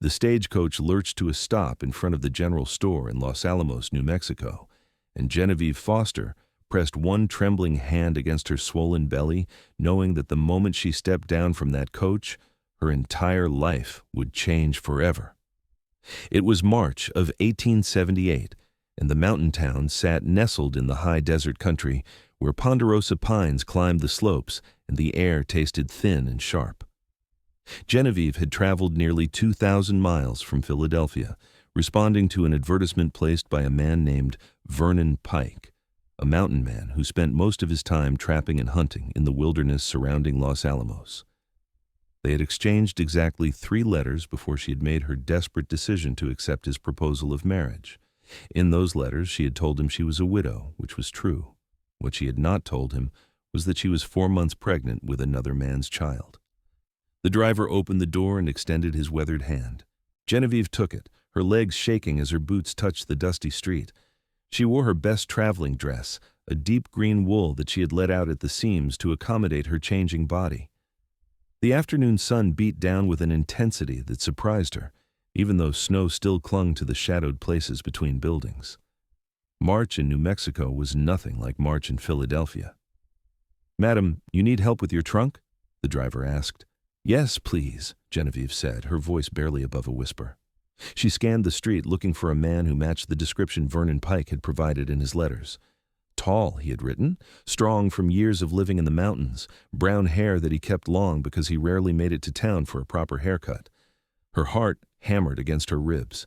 The stagecoach lurched to a stop in front of the general store in Los Alamos, New Mexico, and Genevieve Foster pressed one trembling hand against her swollen belly, knowing that the moment she stepped down from that coach, her entire life would change forever. It was March of 1878, and the mountain town sat nestled in the high desert country where ponderosa pines climbed the slopes and the air tasted thin and sharp. Genevieve had traveled nearly 2,000 miles from Philadelphia, responding to an advertisement placed by a man named Vernon Pike, a mountain man who spent most of his time trapping and hunting in the wilderness surrounding Los Alamos. They had exchanged exactly 3 letters before she had made her desperate decision to accept his proposal of marriage. In those letters, she had told him she was a widow, which was true. What she had not told him was that she was 4 months pregnant with another man's child. The driver opened the door and extended his weathered hand. Genevieve took it, her legs shaking as her boots touched the dusty street. She wore her best traveling dress, a deep green wool that she had let out at the seams to accommodate her changing body. The afternoon sun beat down with an intensity that surprised her, even though snow still clung to the shadowed places between buildings. March in New Mexico was nothing like March in Philadelphia. "Madam, you need help with your trunk?" the driver asked. "Yes, please," Genevieve said, her voice barely above a whisper. She scanned the street looking for a man who matched the description Vernon Pike had provided in his letters. Tall, he had written, strong from years of living in the mountains, brown hair that he kept long because he rarely made it to town for a proper haircut. Her heart hammered against her ribs.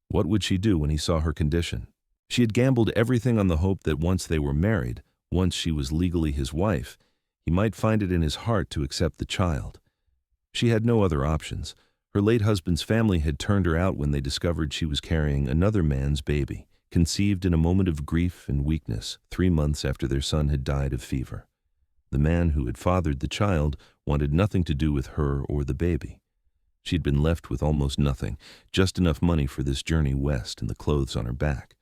What would she do when he saw her condition? She had gambled everything on the hope that once they were married, once she was legally his wife, he might find it in his heart to accept the child. She had no other options. Her late husband's family had turned her out when they discovered she was carrying another man's baby, conceived in a moment of grief and weakness 3 months after their son had died of fever. The man who had fathered the child wanted nothing to do with her or the baby. She had been left with almost nothing, just enough money for this journey west and the clothes on her back.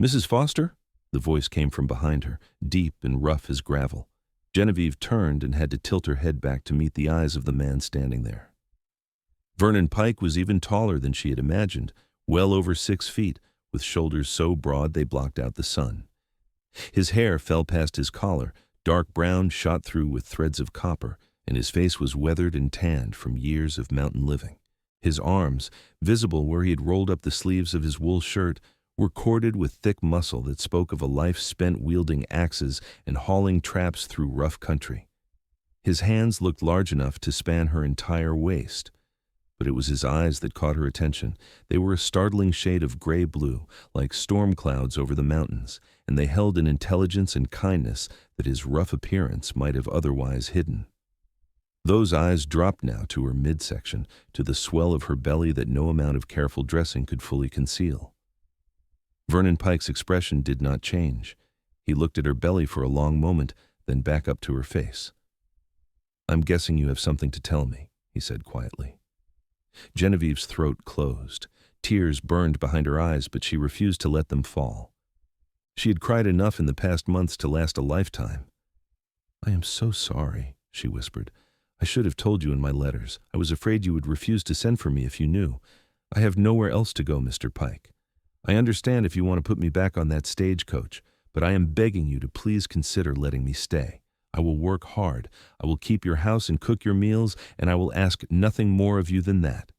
"Mrs. Foster?" The voice came from behind her, deep and rough as gravel. Genevieve turned and had to tilt her head back to meet the eyes of the man standing there. Vernon Pike was even taller than she had imagined, well over 6 feet, with shoulders so broad they blocked out the sun. His hair fell past his collar, dark brown shot through with threads of copper, and his face was weathered and tanned from years of mountain living. His arms, visible where he had rolled up the sleeves of his wool shirt, were corded with thick muscle that spoke of a life spent wielding axes and hauling traps through rough country. His hands looked large enough to span her entire waist. But it was his eyes that caught her attention. They were a startling shade of gray-blue, like storm clouds over the mountains, and they held an intelligence and kindness that his rough appearance might have otherwise hidden. Those eyes dropped now to her midsection, to the swell of her belly that no amount of careful dressing could fully conceal. Vernon Pike's expression did not change. He looked at her belly for a long moment, then back up to her face. "I'm guessing you have something to tell me," he said quietly. Genevieve's throat closed. Tears burned behind her eyes, but she refused to let them fall. She had cried enough in the past months to last a lifetime. "I am so sorry," she whispered. "I should have told you in my letters. I was afraid you would refuse to send for me if you knew. I have nowhere else to go, Mr. Pike. I understand if you want to put me back on that stagecoach, but I am begging you to please consider letting me stay. I will work hard. I will keep your house and cook your meals, and I will ask nothing more of you than that.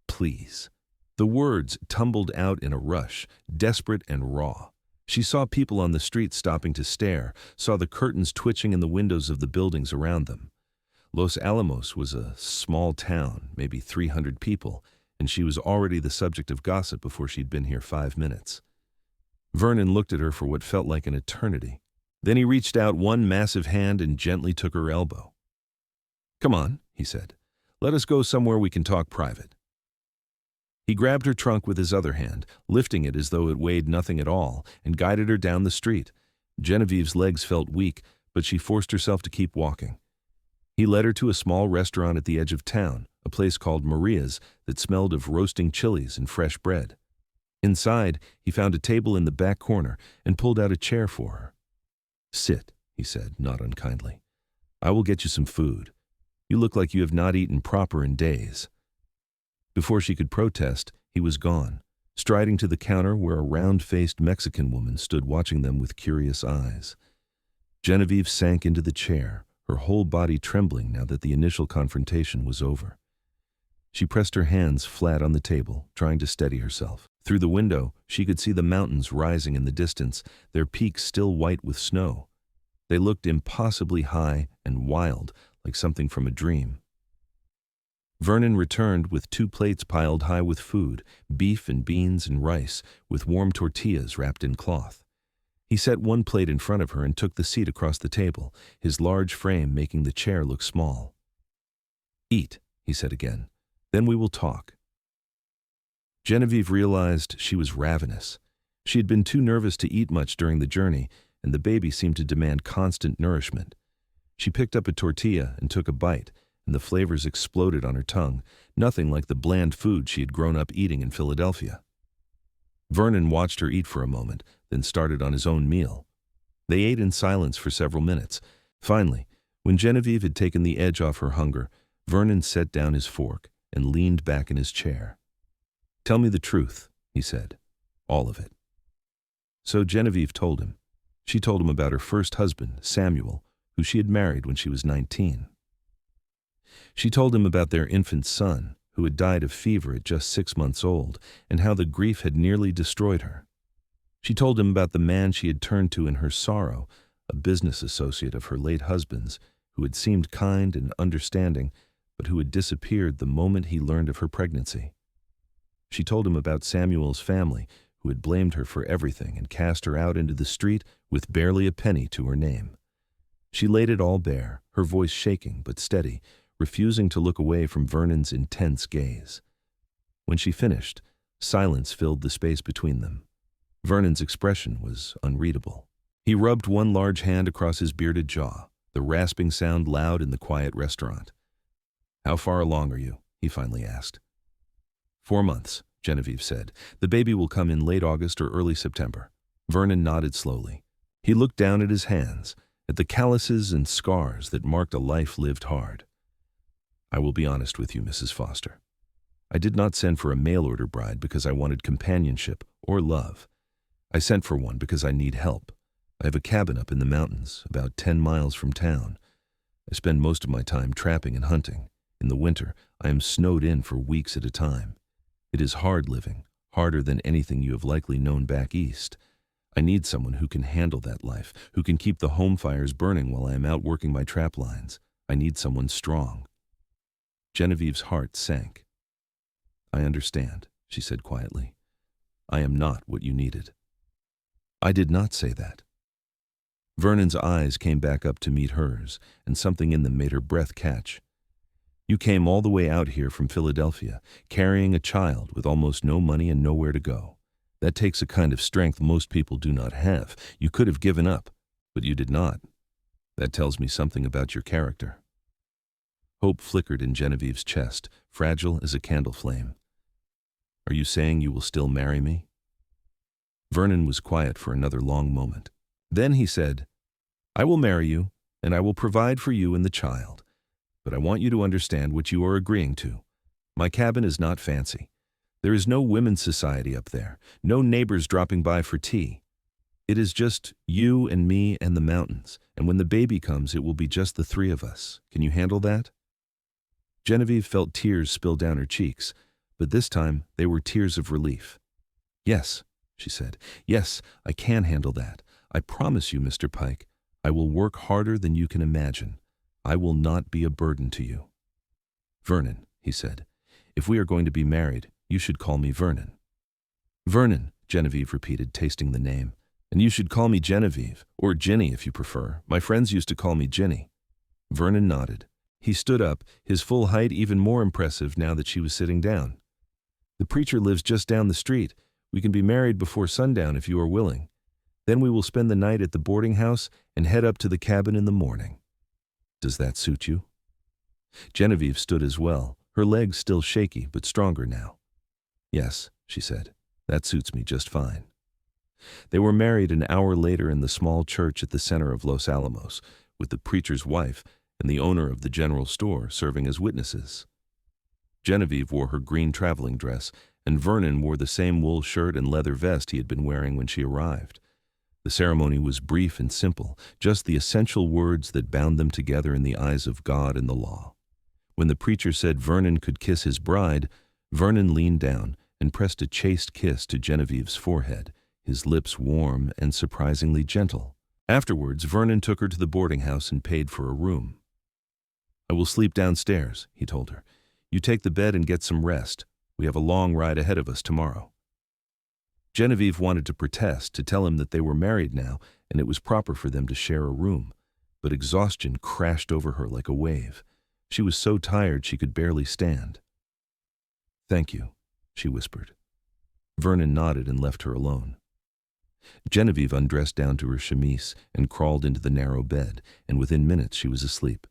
Please." The words tumbled out in a rush, desperate and raw. She saw people on the street stopping to stare, saw the curtains twitching in the windows of the buildings around them. Los Alamos was a small town, maybe 300 people, and she was already the subject of gossip before she'd been here 5 minutes. Vernon looked at her for what felt like an eternity. Then he reached out one massive hand and gently took her elbow. "Come on," he said. "Let us go somewhere we can talk private." He grabbed her trunk with his other hand, lifting it as though it weighed nothing at all, and guided her down the street. Genevieve's legs felt weak, but she forced herself to keep walking. He led her to a small restaurant at the edge of town, a place called Maria's that smelled of roasting chilies and fresh bread. Inside, he found a table in the back corner and pulled out a chair for her. "Sit," he said, not unkindly. "I will get you some food. You look like you have not eaten proper in days." Before she could protest, he was gone, striding to the counter where a round-faced Mexican woman stood watching them with curious eyes. Genevieve sank into the chair, her whole body trembling now that the initial confrontation was over. She pressed her hands flat on the table, trying to steady herself. Through the window, she could see the mountains rising in the distance, their peaks still white with snow. They looked impossibly high and wild, like something from a dream. Vernon returned with 2 plates piled high with food, beef and beans and rice, with warm tortillas wrapped in cloth. He set one plate in front of her and took the seat across the table, his large frame making the chair look small. "Eat," he said again. "Then we will talk." Genevieve realized she was ravenous. She had been too nervous to eat much during the journey, and the baby seemed to demand constant nourishment. She picked up a tortilla and took a bite, and the flavors exploded on her tongue, nothing like the bland food she had grown up eating in Philadelphia. Vernon watched her eat for a moment, then started on his own meal. They ate in silence for several minutes. Finally, when Genevieve had taken the edge off her hunger, Vernon set down his fork and leaned back in his chair. "Tell me the truth," he said. "All of it." So Genevieve told him. She told him about her first husband, Samuel, who she had married when she was 19. She told him about their infant son, who had died of fever at just 6 months old, and how the grief had nearly destroyed her. She told him about the man she had turned to in her sorrow, a business associate of her late husband's, who had seemed kind and understanding, but who had disappeared the moment he learned of her pregnancy. She told him about Samuel's family, who had blamed her for everything and cast her out into the street with barely a penny to her name. She laid it all bare, her voice shaking but steady, refusing to look away from Vernon's intense gaze. When she finished, silence filled the space between them. Vernon's expression was unreadable. He rubbed one large hand across his bearded jaw, the rasping sound loud in the quiet restaurant. "How far along are you?" he finally asked. 4 months, Genevieve said. "The baby will come in late August or early September." Vernon nodded slowly. He looked down at his hands, at the calluses and scars that marked a life lived hard. "I will be honest with you, Mrs. Foster. I did not send for a mail-order bride because I wanted companionship or love. I sent for one because I need help. I have a cabin up in the mountains, about 10 miles from town. I spend most of my time trapping and hunting. In the winter, I am snowed in for weeks at a time. It is hard living, harder than anything you have likely known back east. I need someone who can handle that life, who can keep the home fires burning while I am out working my trap lines. I need someone strong." Genevieve's heart sank. "I understand," she said quietly. "I am not what you needed." "I did not say that." Vernon's eyes came back up to meet hers, and something in them made her breath catch. "You came all the way out here from Philadelphia, carrying a child with almost no money and nowhere to go. That takes a kind of strength most people do not have. You could have given up, but you did not. That tells me something about your character." Hope flickered in Genevieve's chest, fragile as a candle flame. "Are you saying you will still marry me?" Vernon was quiet for another long moment. Then he said, "I will marry you, and I will provide for you and the child. But I want you to understand what you are agreeing to. My cabin is not fancy. There is no women's society up there, no neighbors dropping by for tea. It is just you and me and the mountains, and when the baby comes, it will be just the 3 of us. Can you handle that?" Genevieve felt tears spill down her cheeks, but this time they were tears of relief. "Yes," she said. "Yes, I can handle that. I promise you, Mr. Pike, I will work harder than you can imagine. I will not be a burden to you." "Vernon," he said, "if we are going to be married, you should call me Vernon." "Vernon," Genevieve repeated, tasting the name. "And you should call me Genevieve, or Ginny if you prefer. My friends used to call me Ginny." Vernon nodded. He stood up, his full height even more impressive now that she was sitting down. "The preacher lives just down the street. We can be married before sundown if you are willing. Then we will spend the night at the boarding house and head up to the cabin in the morning. Does that suit you?" Genevieve stood as well, her legs still shaky but stronger now. "Yes," she said, "that suits me just fine." They were married an hour later in the small church at the center of Los Alamos, with the preacher's wife and the owner of the general store serving as witnesses. Genevieve wore her green traveling dress, and Vernon wore the same wool shirt and leather vest he had been wearing when she arrived. The ceremony was brief and simple, just the essential words that bound them together in the eyes of God and the law. When the preacher said Vernon could kiss his bride, Vernon leaned down and pressed a chaste kiss to Genevieve's forehead, his lips warm and surprisingly gentle. Afterwards, Vernon took her to the boarding house and paid for a room. "I will sleep downstairs," he told her. "You take the bed and get some rest. We have a long ride ahead of us tomorrow." Genevieve wanted to protest, to tell him that they were married now and it was proper for them to share a room, but exhaustion crashed over her like a wave. She was so tired she could barely stand. "Thank you," she whispered. Vernon nodded and left her alone. Genevieve undressed down to her chemise and crawled into the narrow bed, and within minutes she was asleep.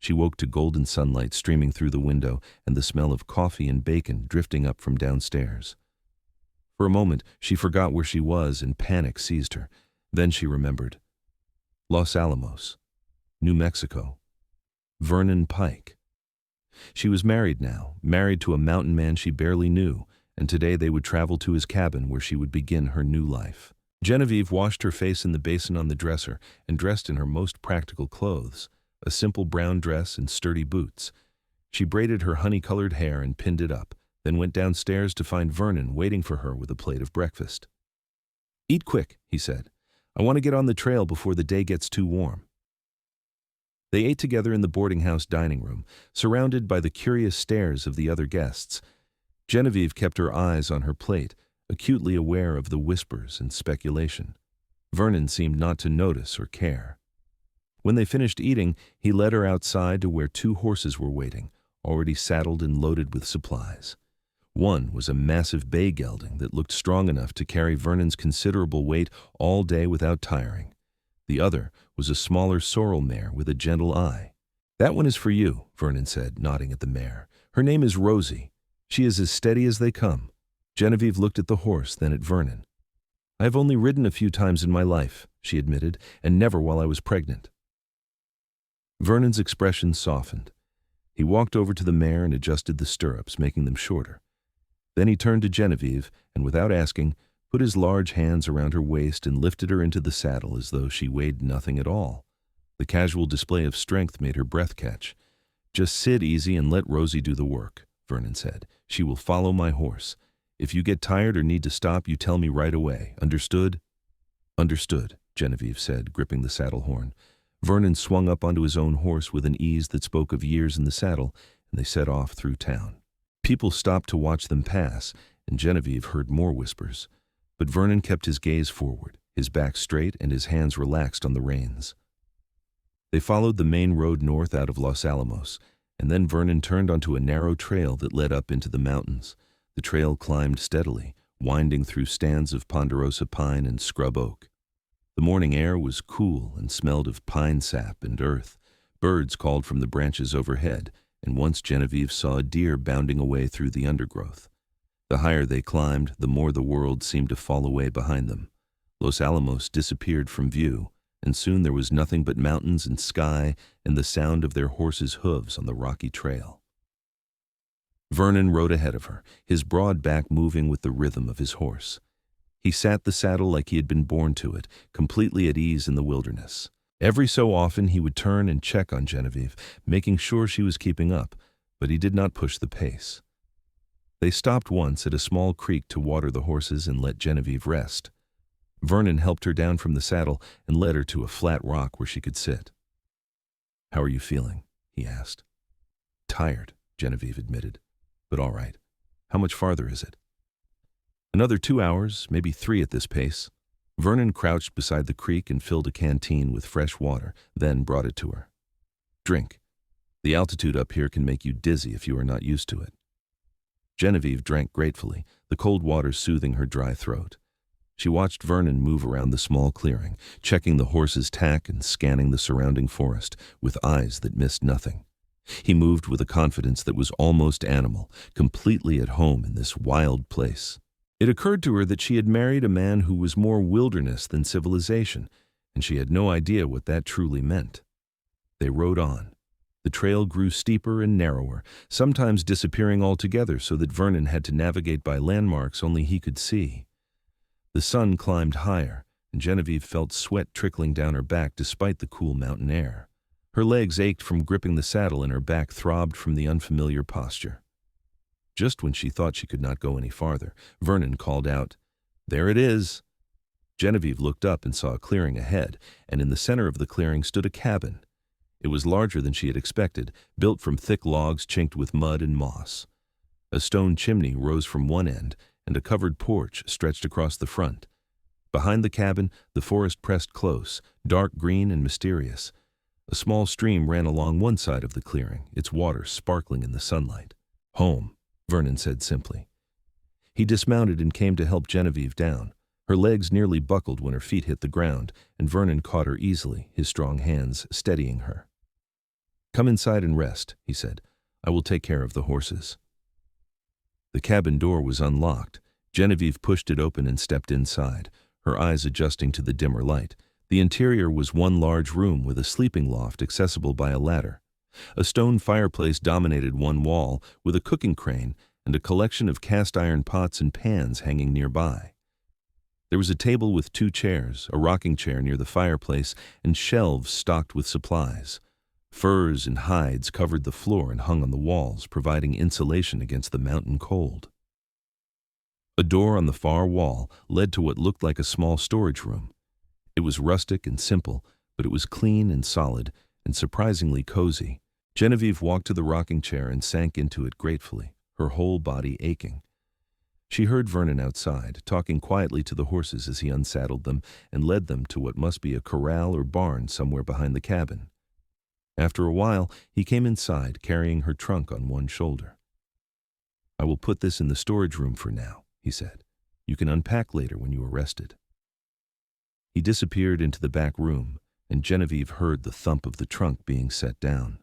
She woke to golden sunlight streaming through the window and the smell of coffee and bacon drifting up from downstairs. For a moment, she forgot where she was and panic seized her. Then she remembered. Los Alamos, New Mexico. Vernon Pike. She was married now, married to a mountain man she barely knew, and today they would travel to his cabin where she would begin her new life. Genevieve washed her face in the basin on the dresser and dressed in her most practical clothes, a simple brown dress and sturdy boots. She braided her honey-colored hair and pinned it up, then went downstairs to find Vernon waiting for her with a plate of breakfast. "Eat quick," he said. "I want to get on the trail before the day gets too warm." They ate together in the boarding house dining room, surrounded by the curious stares of the other guests. Genevieve kept her eyes on her plate, acutely aware of the whispers and speculation. Vernon seemed not to notice or care. When they finished eating, he led her outside to where 2 horses were waiting, already saddled and loaded with supplies. One was a massive bay gelding that looked strong enough to carry Vernon's considerable weight all day without tiring. The other was a smaller sorrel mare with a gentle eye. "That one is for you," Vernon said, nodding at the mare. "Her name is Rosie. She is as steady as they come." Genevieve looked at the horse, then at Vernon. "I have only ridden a few times in my life," she admitted, "and never while I was pregnant." Vernon's expression softened. He walked over to the mare and adjusted the stirrups, making them shorter. Then he turned to Genevieve and, without asking, put his large hands around her waist and lifted her into the saddle as though she weighed nothing at all. The casual display of strength made her breath catch. "Just sit easy and let Rosie do the work," Vernon said. "She will follow my horse. If you get tired or need to stop, you tell me right away. Understood?" "Understood," Genevieve said, gripping the saddle horn. Vernon swung up onto his own horse with an ease that spoke of years in the saddle, and they set off through town. People stopped to watch them pass, and Genevieve heard more whispers. But Vernon kept his gaze forward, his back straight and his hands relaxed on the reins. They followed the main road north out of Los Alamos, and then Vernon turned onto a narrow trail that led up into the mountains. The trail climbed steadily, winding through stands of ponderosa pine and scrub oak. The morning air was cool and smelled of pine sap and earth. Birds called from the branches overhead, and once Genevieve saw a deer bounding away through the undergrowth. The higher they climbed, the more the world seemed to fall away behind them. Los Alamos disappeared from view, and soon there was nothing but mountains and sky and the sound of their horses' hooves on the rocky trail. Vernon rode ahead of her, his broad back moving with the rhythm of his horse. He sat the saddle like he had been born to it, completely at ease in the wilderness. Every so often he would turn and check on Genevieve, making sure she was keeping up, but he did not push the pace. They stopped once at a small creek to water the horses and let Genevieve rest. Vernon helped her down from the saddle and led her to a flat rock where she could sit. "How are you feeling?" he asked. "Tired," Genevieve admitted, "but all right. How much farther is it?" "Another 2 hours, maybe 3 at this pace." Vernon crouched beside the creek and filled a canteen with fresh water, then brought it to her. "Drink. The altitude up here can make you dizzy if you are not used to it." Genevieve drank gratefully, the cold water soothing her dry throat. She watched Vernon move around the small clearing, checking the horse's tack and scanning the surrounding forest with eyes that missed nothing. He moved with a confidence that was almost animal, completely at home in this wild place. It occurred to her that she had married a man who was more wilderness than civilization, and she had no idea what that truly meant. They rode on. The trail grew steeper and narrower, sometimes disappearing altogether so that Vernon had to navigate by landmarks only he could see. The sun climbed higher, and Genevieve felt sweat trickling down her back despite the cool mountain air. Her legs ached from gripping the saddle and her back throbbed from the unfamiliar posture. Just when she thought she could not go any farther, Vernon called out, "There it is!" Genevieve looked up and saw a clearing ahead, and in the center of the clearing stood a cabin. It was larger than she had expected, built from thick logs chinked with mud and moss. A stone chimney rose from one end, and a covered porch stretched across the front. Behind the cabin, the forest pressed close, dark green and mysterious. A small stream ran along one side of the clearing, its water sparkling in the sunlight. "Home," Vernon said simply. He dismounted and came to help Genevieve down. Her legs nearly buckled when her feet hit the ground, and Vernon caught her easily, his strong hands steadying her. "Come inside and rest," he said. "I will take care of the horses." The cabin door was unlocked. Genevieve pushed it open and stepped inside, her eyes adjusting to the dimmer light. The interior was one large room with a sleeping loft accessible by a ladder. A stone fireplace dominated one wall, with a cooking crane and a collection of cast-iron pots and pans hanging nearby. There was a table with 2 chairs, a rocking chair near the fireplace, and shelves stocked with supplies. Furs and hides covered the floor and hung on the walls, providing insulation against the mountain cold. A door on the far wall led to what looked like a small storage room. It was rustic and simple, but it was clean and solid, and surprisingly cozy. Genevieve walked to the rocking chair and sank into it gratefully, her whole body aching. She heard Vernon outside, talking quietly to the horses as he unsaddled them and led them to what must be a corral or barn somewhere behind the cabin. After a while, he came inside, carrying her trunk on one shoulder. "I will put this in the storage room for now," he said. "You can unpack later when you are rested." He disappeared into the back room, and Genevieve heard the thump of the trunk being set down.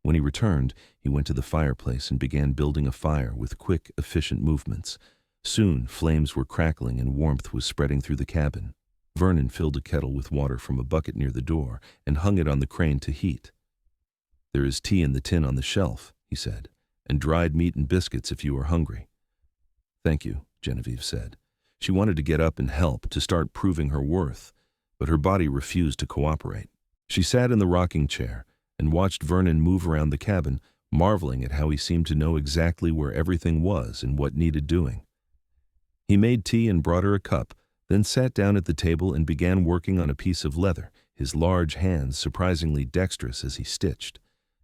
When he returned, he went to the fireplace and began building a fire with quick, efficient movements. Soon, flames were crackling and warmth was spreading through the cabin. Vernon filled a kettle with water from a bucket near the door and hung it on the crane to heat. "There is tea in the tin on the shelf," he said, "and dried meat and biscuits if you are hungry." "Thank you," Genevieve said. She wanted to get up and help, to start proving her worth, but her body refused to cooperate. She sat in the rocking chair and watched Vernon move around the cabin, marveling at how he seemed to know exactly where everything was and what needed doing. He made tea and brought her a cup, then sat down at the table and began working on a piece of leather, his large hands surprisingly dexterous as he stitched.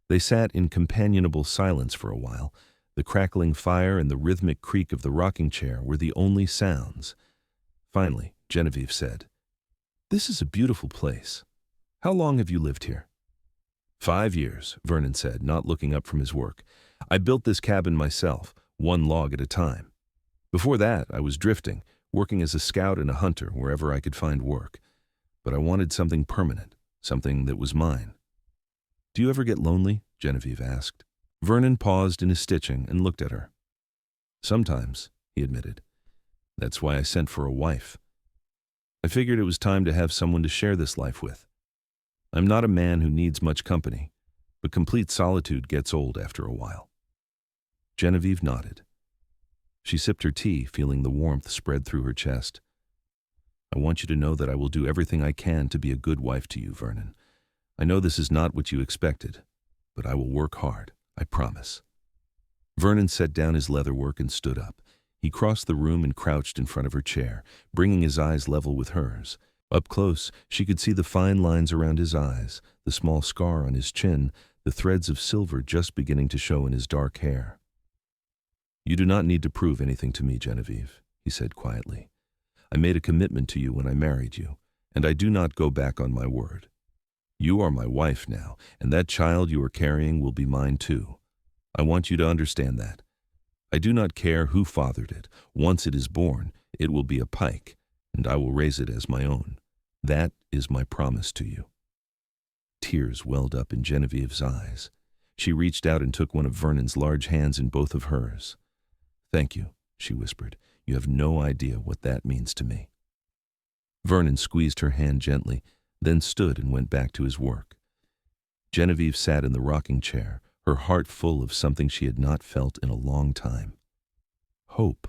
They sat in companionable silence for a while. The crackling fire and the rhythmic creak of the rocking chair were the only sounds. Finally, Genevieve said, "This is a beautiful place. How long have you lived here?" 5 years, Vernon said, not looking up from his work. "I built this cabin myself, one log at a time. Before that, I was drifting, working as a scout and a hunter wherever I could find work. But I wanted something permanent, something that was mine." "Do you ever get lonely?" Genevieve asked. Vernon paused in his stitching and looked at her. "Sometimes," he admitted. "That's why I sent for a wife. I figured it was time to have someone to share this life with. I'm not a man who needs much company, but complete solitude gets old after a while." Genevieve nodded. She sipped her tea, feeling the warmth spread through her chest. "I want you to know that I will do everything I can to be a good wife to you, Vernon. I know this is not what you expected, but I will work hard, I promise." Vernon set down his leatherwork and stood up. He crossed the room and crouched in front of her chair, bringing his eyes level with hers. Up close, she could see the fine lines around his eyes, the small scar on his chin, the threads of silver just beginning to show in his dark hair. "You do not need to prove anything to me, Genevieve," he said quietly. "I made a commitment to you when I married you, and I do not go back on my word. You are my wife now, and that child you are carrying will be mine too. I want you to understand that. I do not care who fathered it. Once it is born, it will be a Pike, and I will raise it as my own. That is my promise to you." Tears welled up in Genevieve's eyes. She reached out and took one of Vernon's large hands in both of hers. "Thank you," she whispered. "You have no idea what that means to me." Vernon squeezed her hand gently, then stood and went back to his work. Genevieve sat in the rocking chair, her heart full of something she had not felt in a long time. Hope.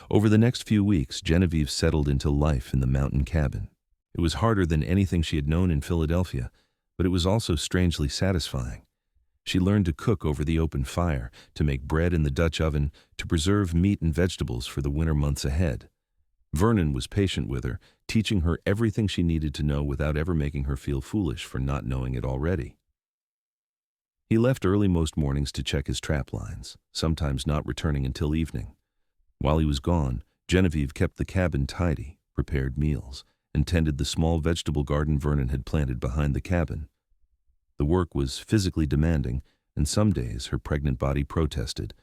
Over the next few weeks, Genevieve settled into life in the mountain cabin. It was harder than anything she had known in Philadelphia, but it was also strangely satisfying. She learned to cook over the open fire, to make bread in the Dutch oven, to preserve meat and vegetables for the winter months ahead. Vernon was patient with her, teaching her everything she needed to know without ever making her feel foolish for not knowing it already. He left early most mornings to check his trap lines, sometimes not returning until evening. While he was gone, Genevieve kept the cabin tidy, prepared meals, and tended the small vegetable garden Vernon had planted behind the cabin. The work was physically demanding, and some days her pregnant body protested,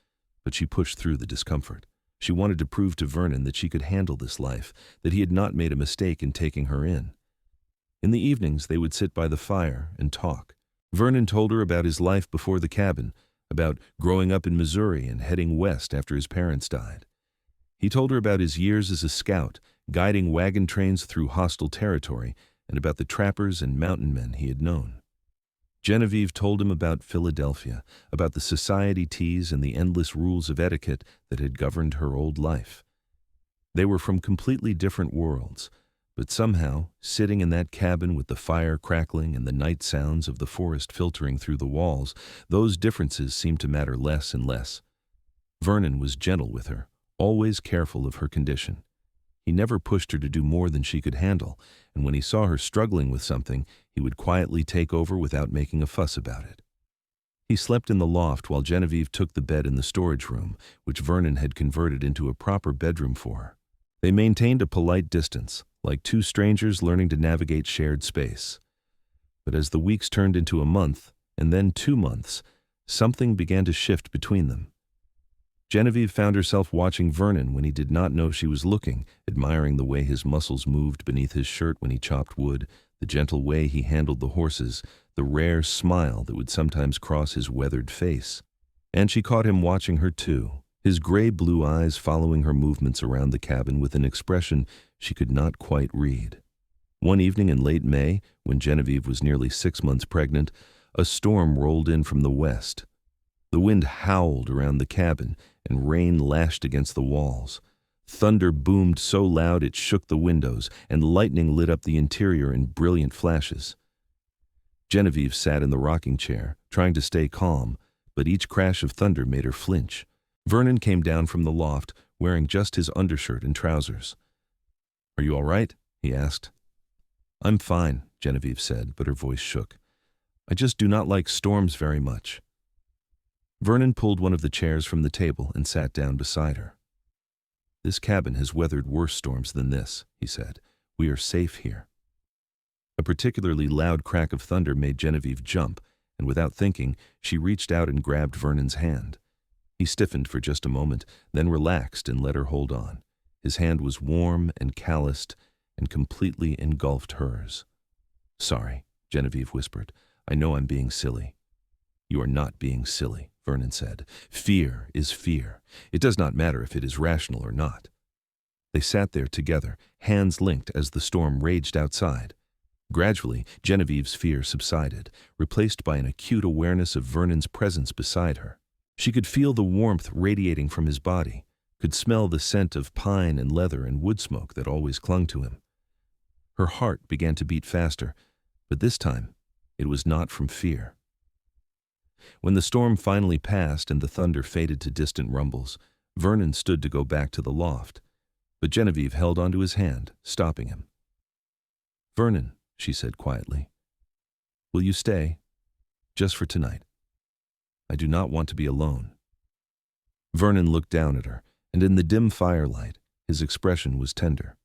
but she pushed through the discomfort. She wanted to prove to Vernon that she could handle this life, that he had not made a mistake in taking her in. In the evenings, they would sit by the fire and talk. Vernon told her about his life before the cabin, about growing up in Missouri and heading west after his parents died. He told her about his years as a scout, guiding wagon trains through hostile territory, and about the trappers and mountain men he had known. Genevieve told him about Philadelphia, about the society teas and the endless rules of etiquette that had governed her old life. They were from completely different worlds, but somehow, sitting in that cabin with the fire crackling and the night sounds of the forest filtering through the walls, those differences seemed to matter less and less. Vernon was gentle with her, always careful of her condition. He never pushed her to do more than she could handle, and when he saw her struggling with something, he would quietly take over without making a fuss about it. He slept in the loft while Genevieve took the bed in the storage room, which Vernon had converted into a proper bedroom for her. They maintained a polite distance, like two strangers learning to navigate shared space. But as the weeks turned into a month, and then 2 months, something began to shift between them. Genevieve found herself watching Vernon when he did not know she was looking, admiring the way his muscles moved beneath his shirt when he chopped wood, the gentle way he handled the horses, the rare smile that would sometimes cross his weathered face. And she caught him watching her too, his gray-blue eyes following her movements around the cabin with an expression she could not quite read. One evening in late May, when Genevieve was nearly 6 months pregnant, a storm rolled in from the west. The wind howled around the cabin, and rain lashed against the walls. Thunder boomed so loud it shook the windows, and lightning lit up the interior in brilliant flashes. Genevieve sat in the rocking chair, trying to stay calm, but each crash of thunder made her flinch. Vernon came down from the loft, wearing just his undershirt and trousers. "Are you all right?" he asked. "I'm fine," Genevieve said, but her voice shook. "I just do not like storms very much." Vernon pulled one of the chairs from the table and sat down beside her. "This cabin has weathered worse storms than this," he said. "We are safe here." A particularly loud crack of thunder made Genevieve jump, and without thinking, she reached out and grabbed Vernon's hand. He stiffened for just a moment, then relaxed and let her hold on. His hand was warm and calloused and completely engulfed hers. "Sorry," Genevieve whispered. "I know I'm being silly." "You are not being silly," Vernon said. "Fear is fear. It does not matter if it is rational or not." They sat there together, hands linked as the storm raged outside. Gradually, Genevieve's fear subsided, replaced by an acute awareness of Vernon's presence beside her. She could feel the warmth radiating from his body, could smell the scent of pine and leather and wood smoke that always clung to him. Her heart began to beat faster, but this time it was not from fear. When the storm finally passed and the thunder faded to distant rumbles, Vernon stood to go back to the loft, but Genevieve held onto his hand, stopping him. "Vernon," she said quietly, "will you stay? Just for tonight. I do not want to be alone." Vernon looked down at her, and in the dim firelight, his expression was tender.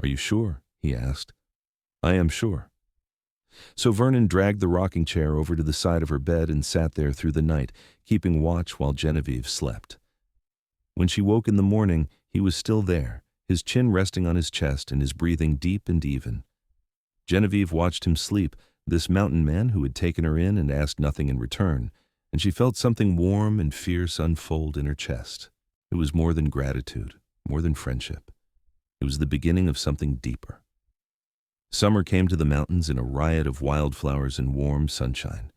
"Are you sure?" he asked. "I am sure." So Vernon dragged the rocking chair over to the side of her bed and sat there through the night, keeping watch while Genevieve slept. When she woke in the morning, he was still there, his chin resting on his chest and his breathing deep and even. Genevieve watched him sleep, this mountain man who had taken her in and asked nothing in return, and she felt something warm and fierce unfold in her chest. It was more than gratitude, more than friendship. It was the beginning of something deeper. Summer came to the mountains in a riot of wildflowers and warm sunshine.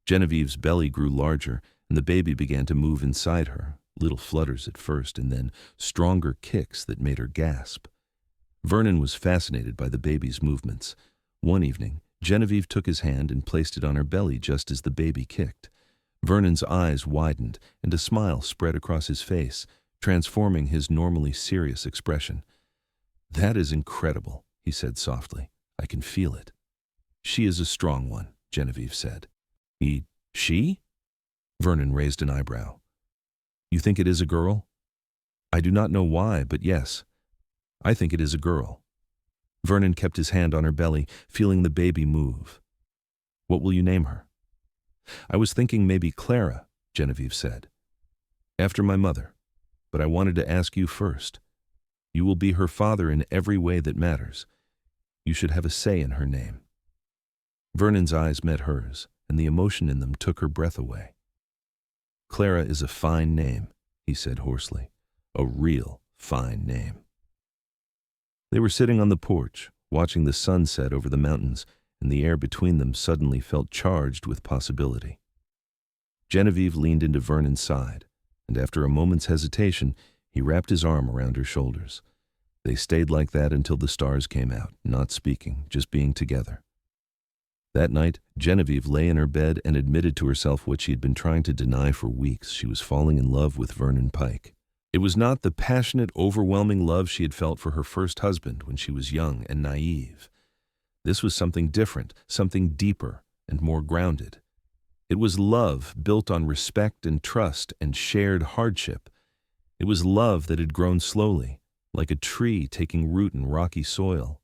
Genevieve's belly grew larger, and the baby began to move inside her, little flutters at first and then stronger kicks that made her gasp. Vernon was fascinated by the baby's movements. One evening, Genevieve took his hand and placed it on her belly just as the baby kicked. Vernon's eyes widened, and a smile spread across his face, transforming his normally serious expression. "That is incredible," he said softly. "I can feel it." "She is a strong one," Genevieve said. She? Vernon raised an eyebrow. "You think it is a girl?" "I do not know why, but yes, I think it is a girl." Vernon kept his hand on her belly, feeling the baby move. "What will you name her?" "I was thinking maybe Clara," Genevieve said. "After my mother. But I wanted to ask you first. You will be her father in every way that matters. You should have a say in her name." Vernon's eyes met hers, and the emotion in them took her breath away. "Clara is a fine name," he said hoarsely. "A real fine name." They were sitting on the porch, watching the sun set over the mountains, and the air between them suddenly felt charged with possibility. Genevieve leaned into Vernon's side, and after a moment's hesitation, he wrapped his arm around her shoulders. They stayed like that until the stars came out, not speaking, just being together. That night, Genevieve lay in her bed and admitted to herself what she had been trying to deny for weeks. She was falling in love with Vernon Pike. It was not the passionate, overwhelming love she had felt for her first husband when she was young and naive. This was something different, something deeper and more grounded. It was love built on respect and trust and shared hardship. It was love that had grown slowly, like a tree taking root in rocky soil.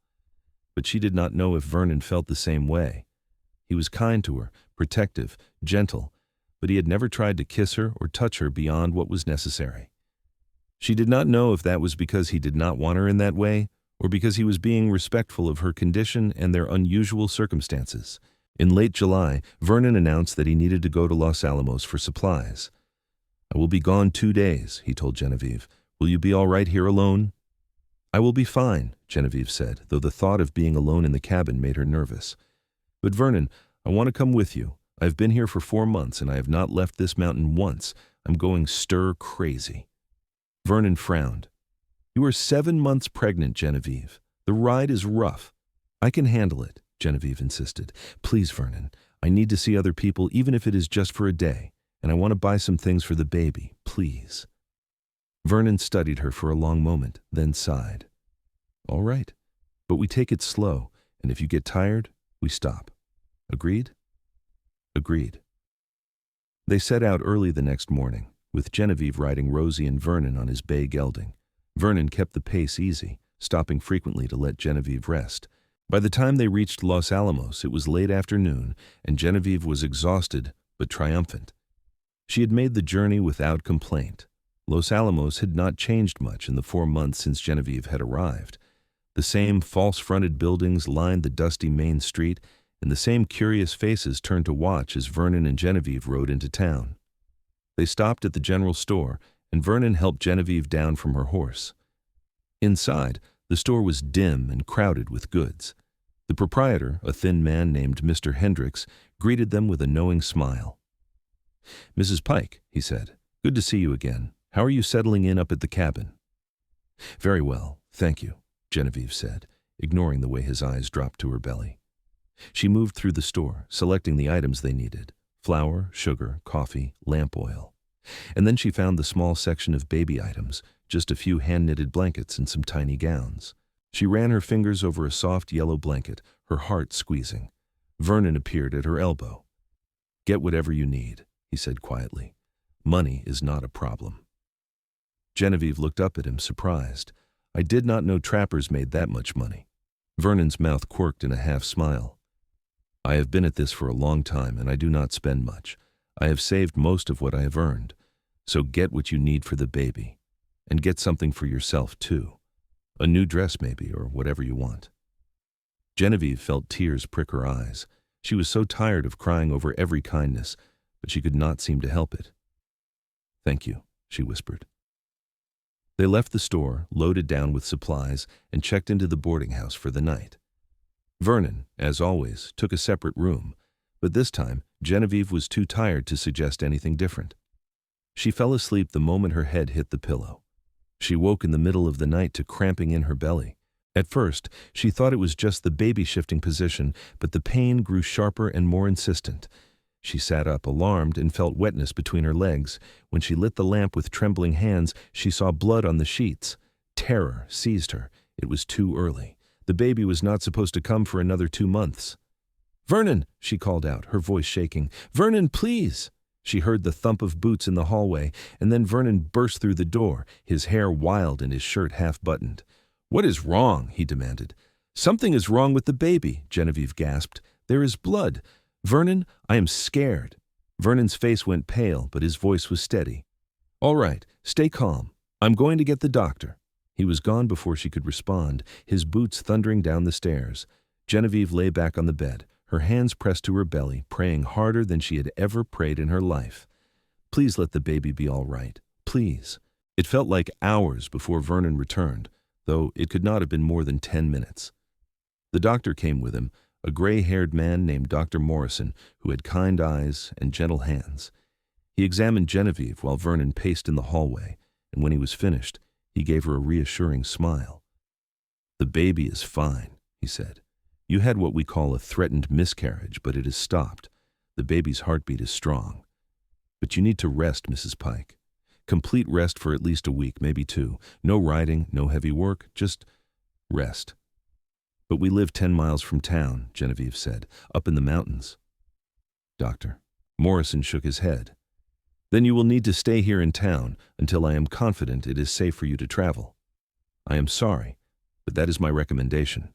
But she did not know if Vernon felt the same way. He was kind to her, protective, gentle, but he had never tried to kiss her or touch her beyond what was necessary. She did not know if that was because he did not want her in that way, or because he was being respectful of her condition and their unusual circumstances. In late July, Vernon announced that he needed to go to Los Alamos for supplies. "I will be gone 2 days," he told Genevieve. "Will you be all right here alone?" "I will be fine," Genevieve said, though the thought of being alone in the cabin made her nervous. "But Vernon, I want to come with you. I have been here for 4 months, and I have not left this mountain once. I'm going stir crazy." Vernon frowned. "You are 7 months pregnant, Genevieve. The ride is rough." "I can handle it," Genevieve insisted. "Please, Vernon, I need to see other people, even if it is just for a day, and I want to buy some things for the baby, please." Vernon studied her for a long moment, then sighed. "All right, but we take it slow, and if you get tired, we stop. Agreed?" "Agreed." They set out early the next morning, with Genevieve riding Rosie and Vernon on his bay gelding. Vernon kept the pace easy, stopping frequently to let Genevieve rest. By the time they reached Los Alamos, it was late afternoon, and Genevieve was exhausted but triumphant. She had made the journey without complaint. Los Alamos had not changed much in the 4 months since Genevieve had arrived. The same false-fronted buildings lined the dusty main street, and the same curious faces turned to watch as Vernon and Genevieve rode into town. They stopped at the general store, and Vernon helped Genevieve down from her horse. Inside, the store was dim and crowded with goods. The proprietor, a thin man named Mr. Hendricks, greeted them with a knowing smile. "Mrs. Pike," he said, "good to see you again. How are you settling in up at the cabin?" "Very well, thank you," Genevieve said, ignoring the way his eyes dropped to her belly. She moved through the store, selecting the items they needed: flour, sugar, coffee, lamp oil. And then she found the small section of baby items, just a few hand-knitted blankets and some tiny gowns. She ran her fingers over a soft yellow blanket, her heart squeezing. Vernon appeared at her elbow. "Get whatever you need," he said quietly. "Money is not a problem." Genevieve looked up at him, surprised. "I did not know trappers made that much money." Vernon's mouth quirked in a half-smile. "I have been at this for a long time, and I do not spend much. I have saved most of what I have earned. So get what you need for the baby. And get something for yourself, too. A new dress, maybe, or whatever you want." Genevieve felt tears prick her eyes. She was so tired of crying over every kindness, but she could not seem to help it. "Thank you," she whispered. They left the store, loaded down with supplies, and checked into the boarding house for the night. Vernon, as always, took a separate room, but this time Genevieve was too tired to suggest anything different. She fell asleep the moment her head hit the pillow. She woke in the middle of the night to cramping in her belly. At first, she thought it was just the baby shifting position, but the pain grew sharper and more insistent. She sat up, alarmed, and felt wetness between her legs. When she lit the lamp with trembling hands, she saw blood on the sheets. Terror seized her. It was too early. The baby was not supposed to come for another 2 months. "Vernon!" she called out, her voice shaking. "Vernon, please!" She heard the thump of boots in the hallway, and then Vernon burst through the door, his hair wild and his shirt half-buttoned. "What is wrong?" he demanded. "Something is wrong with the baby," Genevieve gasped. "There is blood. Vernon, I am scared." Vernon's face went pale, but his voice was steady. "All right, stay calm. I'm going to get the doctor." He was gone before she could respond, his boots thundering down the stairs. Genevieve lay back on the bed, her hands pressed to her belly, praying harder than she had ever prayed in her life. Please let the baby be all right. Please. It felt like hours before Vernon returned, though it could not have been more than 10 minutes. The doctor came with him, a gray-haired man named Dr. Morrison, who had kind eyes and gentle hands. He examined Genevieve while Vernon paced in the hallway, and when he was finished, he gave her a reassuring smile. "The baby is fine," he said. "You had what we call a threatened miscarriage, but it has stopped. The baby's heartbeat is strong. But you need to rest, Mrs. Pike. Complete rest for at least a week, maybe 2. No riding, no heavy work, just rest." "But we live 10 miles from town," Genevieve said, "up in the mountains." "Doctor." Morrison shook his head. "Then you will need to stay here in town until I am confident it is safe for you to travel. I am sorry, but that is my recommendation."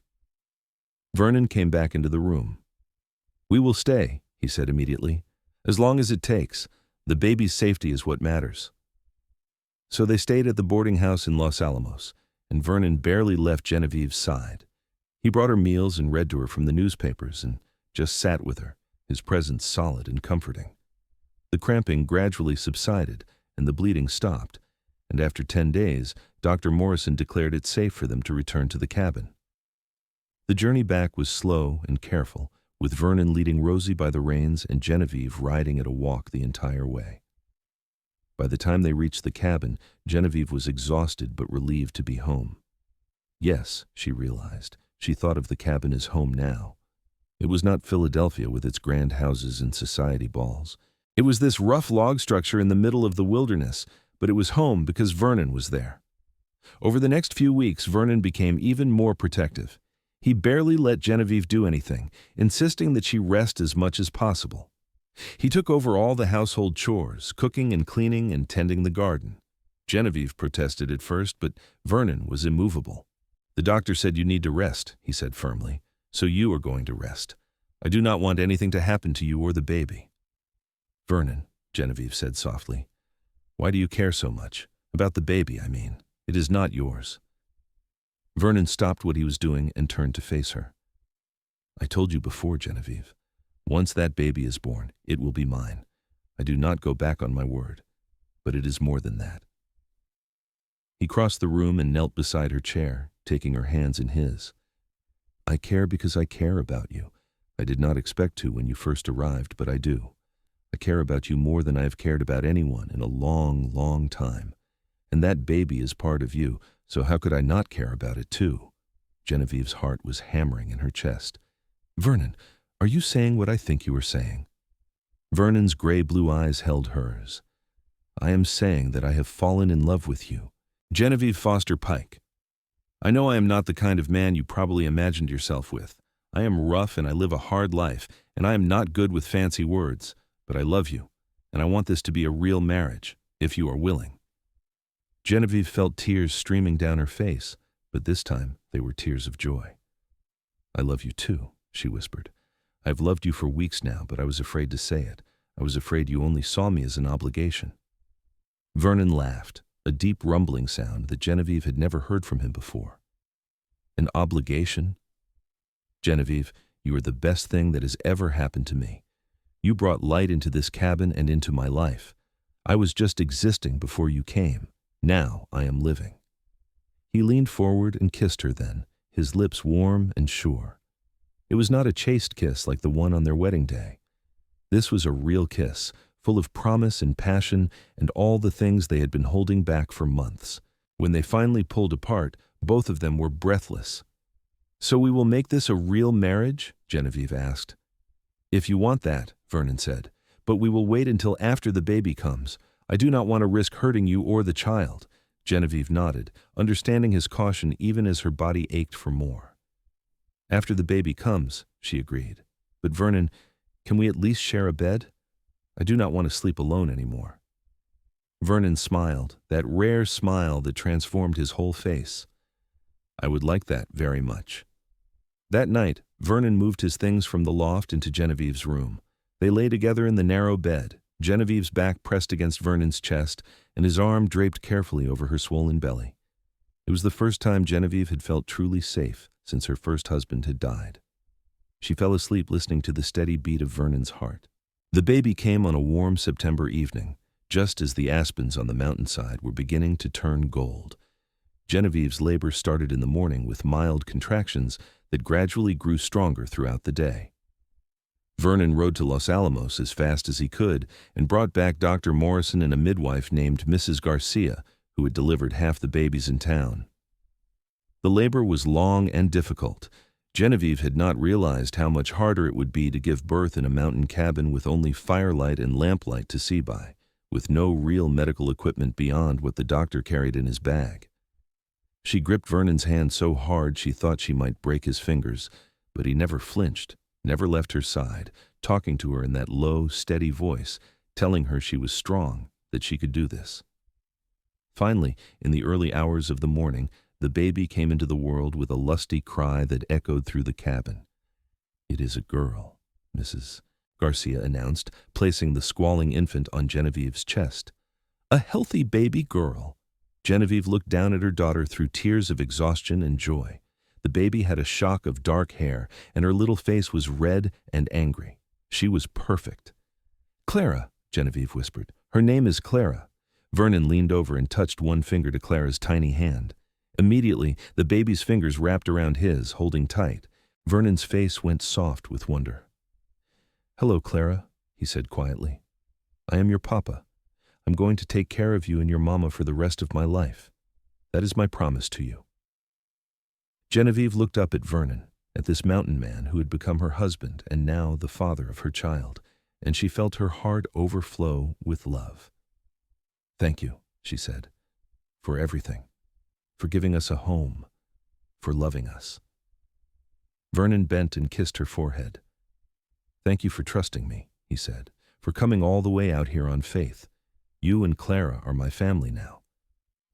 Vernon came back into the room. "We will stay," he said immediately, "as long as it takes. The baby's safety is what matters." So they stayed at the boarding house in Los Alamos, and Vernon barely left Genevieve's side. He brought her meals and read to her from the newspapers and just sat with her, his presence solid and comforting. The cramping gradually subsided and the bleeding stopped, and after 10 days, Dr. Morrison declared it safe for them to return to the cabin. The journey back was slow and careful, with Vernon leading Rosie by the reins and Genevieve riding at a walk the entire way. By the time they reached the cabin, Genevieve was exhausted but relieved to be home. Yes, she realized, she thought of the cabin as home now. It was not Philadelphia with its grand houses and society balls. It was this rough log structure in the middle of the wilderness, but it was home because Vernon was there. Over the next few weeks, Vernon became even more protective. He barely let Genevieve do anything, insisting that she rest as much as possible. He took over all the household chores, cooking and cleaning and tending the garden. Genevieve protested at first, but Vernon was immovable. "The doctor said you need to rest," he said firmly, "so you are going to rest. I do not want anything to happen to you or the baby." "Vernon," Genevieve said softly, "why do you care so much? About the baby, I mean. It is not yours." Vernon stopped what he was doing and turned to face her. "I told you before, Genevieve. Once that baby is born, it will be mine. I do not go back on my word, but it is more than that." He crossed the room and knelt beside her chair, taking her hands in his. "I care because I care about you. I did not expect to when you first arrived, but I do. I care about you more than I have cared about anyone in a long, long time. And that baby is part of you, so how could I not care about it too?" Genevieve's heart was hammering in her chest. "Vernon, are you saying what I think you are saying?" Vernon's gray-blue eyes held hers. "I am saying that I have fallen in love with you. Genevieve Foster Pike. I know I am not the kind of man you probably imagined yourself with. I am rough and I live a hard life, and I am not good with fancy words, but I love you, and I want this to be a real marriage, if you are willing." Genevieve felt tears streaming down her face, but this time they were tears of joy. "I love you too," she whispered. "I've loved you for weeks now, but I was afraid to say it. I was afraid you only saw me as an obligation." Vernon laughed, a deep rumbling sound that Genevieve had never heard from him before. "An obligation? Genevieve, you are the best thing that has ever happened to me. You brought light into this cabin and into my life. I was just existing before you came. Now I am living." He leaned forward and kissed her then, his lips warm and sure. It was not a chaste kiss like the one on their wedding day. This was a real kiss, full of promise and passion and all the things they had been holding back for months. When they finally pulled apart, both of them were breathless. "So we will make this a real marriage?" Genevieve asked. "If you want that," Vernon said, "but we will wait until after the baby comes. I do not want to risk hurting you or the child." Genevieve nodded, understanding his caution even as her body ached for more. "After the baby comes," she agreed. "But Vernon, can we at least share a bed? I do not want to sleep alone anymore." Vernon smiled, that rare smile that transformed his whole face. "I would like that very much." That night, Vernon moved his things from the loft into Genevieve's room. They lay together in the narrow bed, Genevieve's back pressed against Vernon's chest and his arm draped carefully over her swollen belly. It was the first time Genevieve had felt truly safe since her first husband had died. She fell asleep listening to the steady beat of Vernon's heart. The baby came on a warm September evening, just as the aspens on the mountainside were beginning to turn gold. Genevieve's labor started in the morning with mild contractions that gradually grew stronger throughout the day. Vernon rode to Los Alamos as fast as he could and brought back Dr. Morrison and a midwife named Mrs. Garcia, who had delivered half the babies in town. The labor was long and difficult. Genevieve had not realized how much harder it would be to give birth in a mountain cabin with only firelight and lamplight to see by, with no real medical equipment beyond what the doctor carried in his bag. She gripped Vernon's hand so hard she thought she might break his fingers, but he never flinched, never left her side, talking to her in that low, steady voice, telling her she was strong, that she could do this. Finally, in the early hours of the morning, the baby came into the world with a lusty cry that echoed through the cabin. "It is a girl," Mrs. Garcia announced, placing the squalling infant on Genevieve's chest. "A healthy baby girl." Genevieve looked down at her daughter through tears of exhaustion and joy. The baby had a shock of dark hair, and her little face was red and angry. She was perfect. "Clara," Genevieve whispered. "Her name is Clara." Vernon leaned over and touched one finger to Clara's tiny hand. Immediately, the baby's fingers wrapped around his, holding tight. Vernon's face went soft with wonder. "Hello, Clara," he said quietly. "I am your papa. I'm going to take care of you and your mama for the rest of my life. That is my promise to you." Genevieve looked up at Vernon, at this mountain man who had become her husband and now the father of her child, and she felt her heart overflow with love. "Thank you," she said, "for everything, for giving us a home, for loving us." Vernon bent and kissed her forehead. "Thank you for trusting me," he said, "for coming all the way out here on faith. You and Clara are my family now.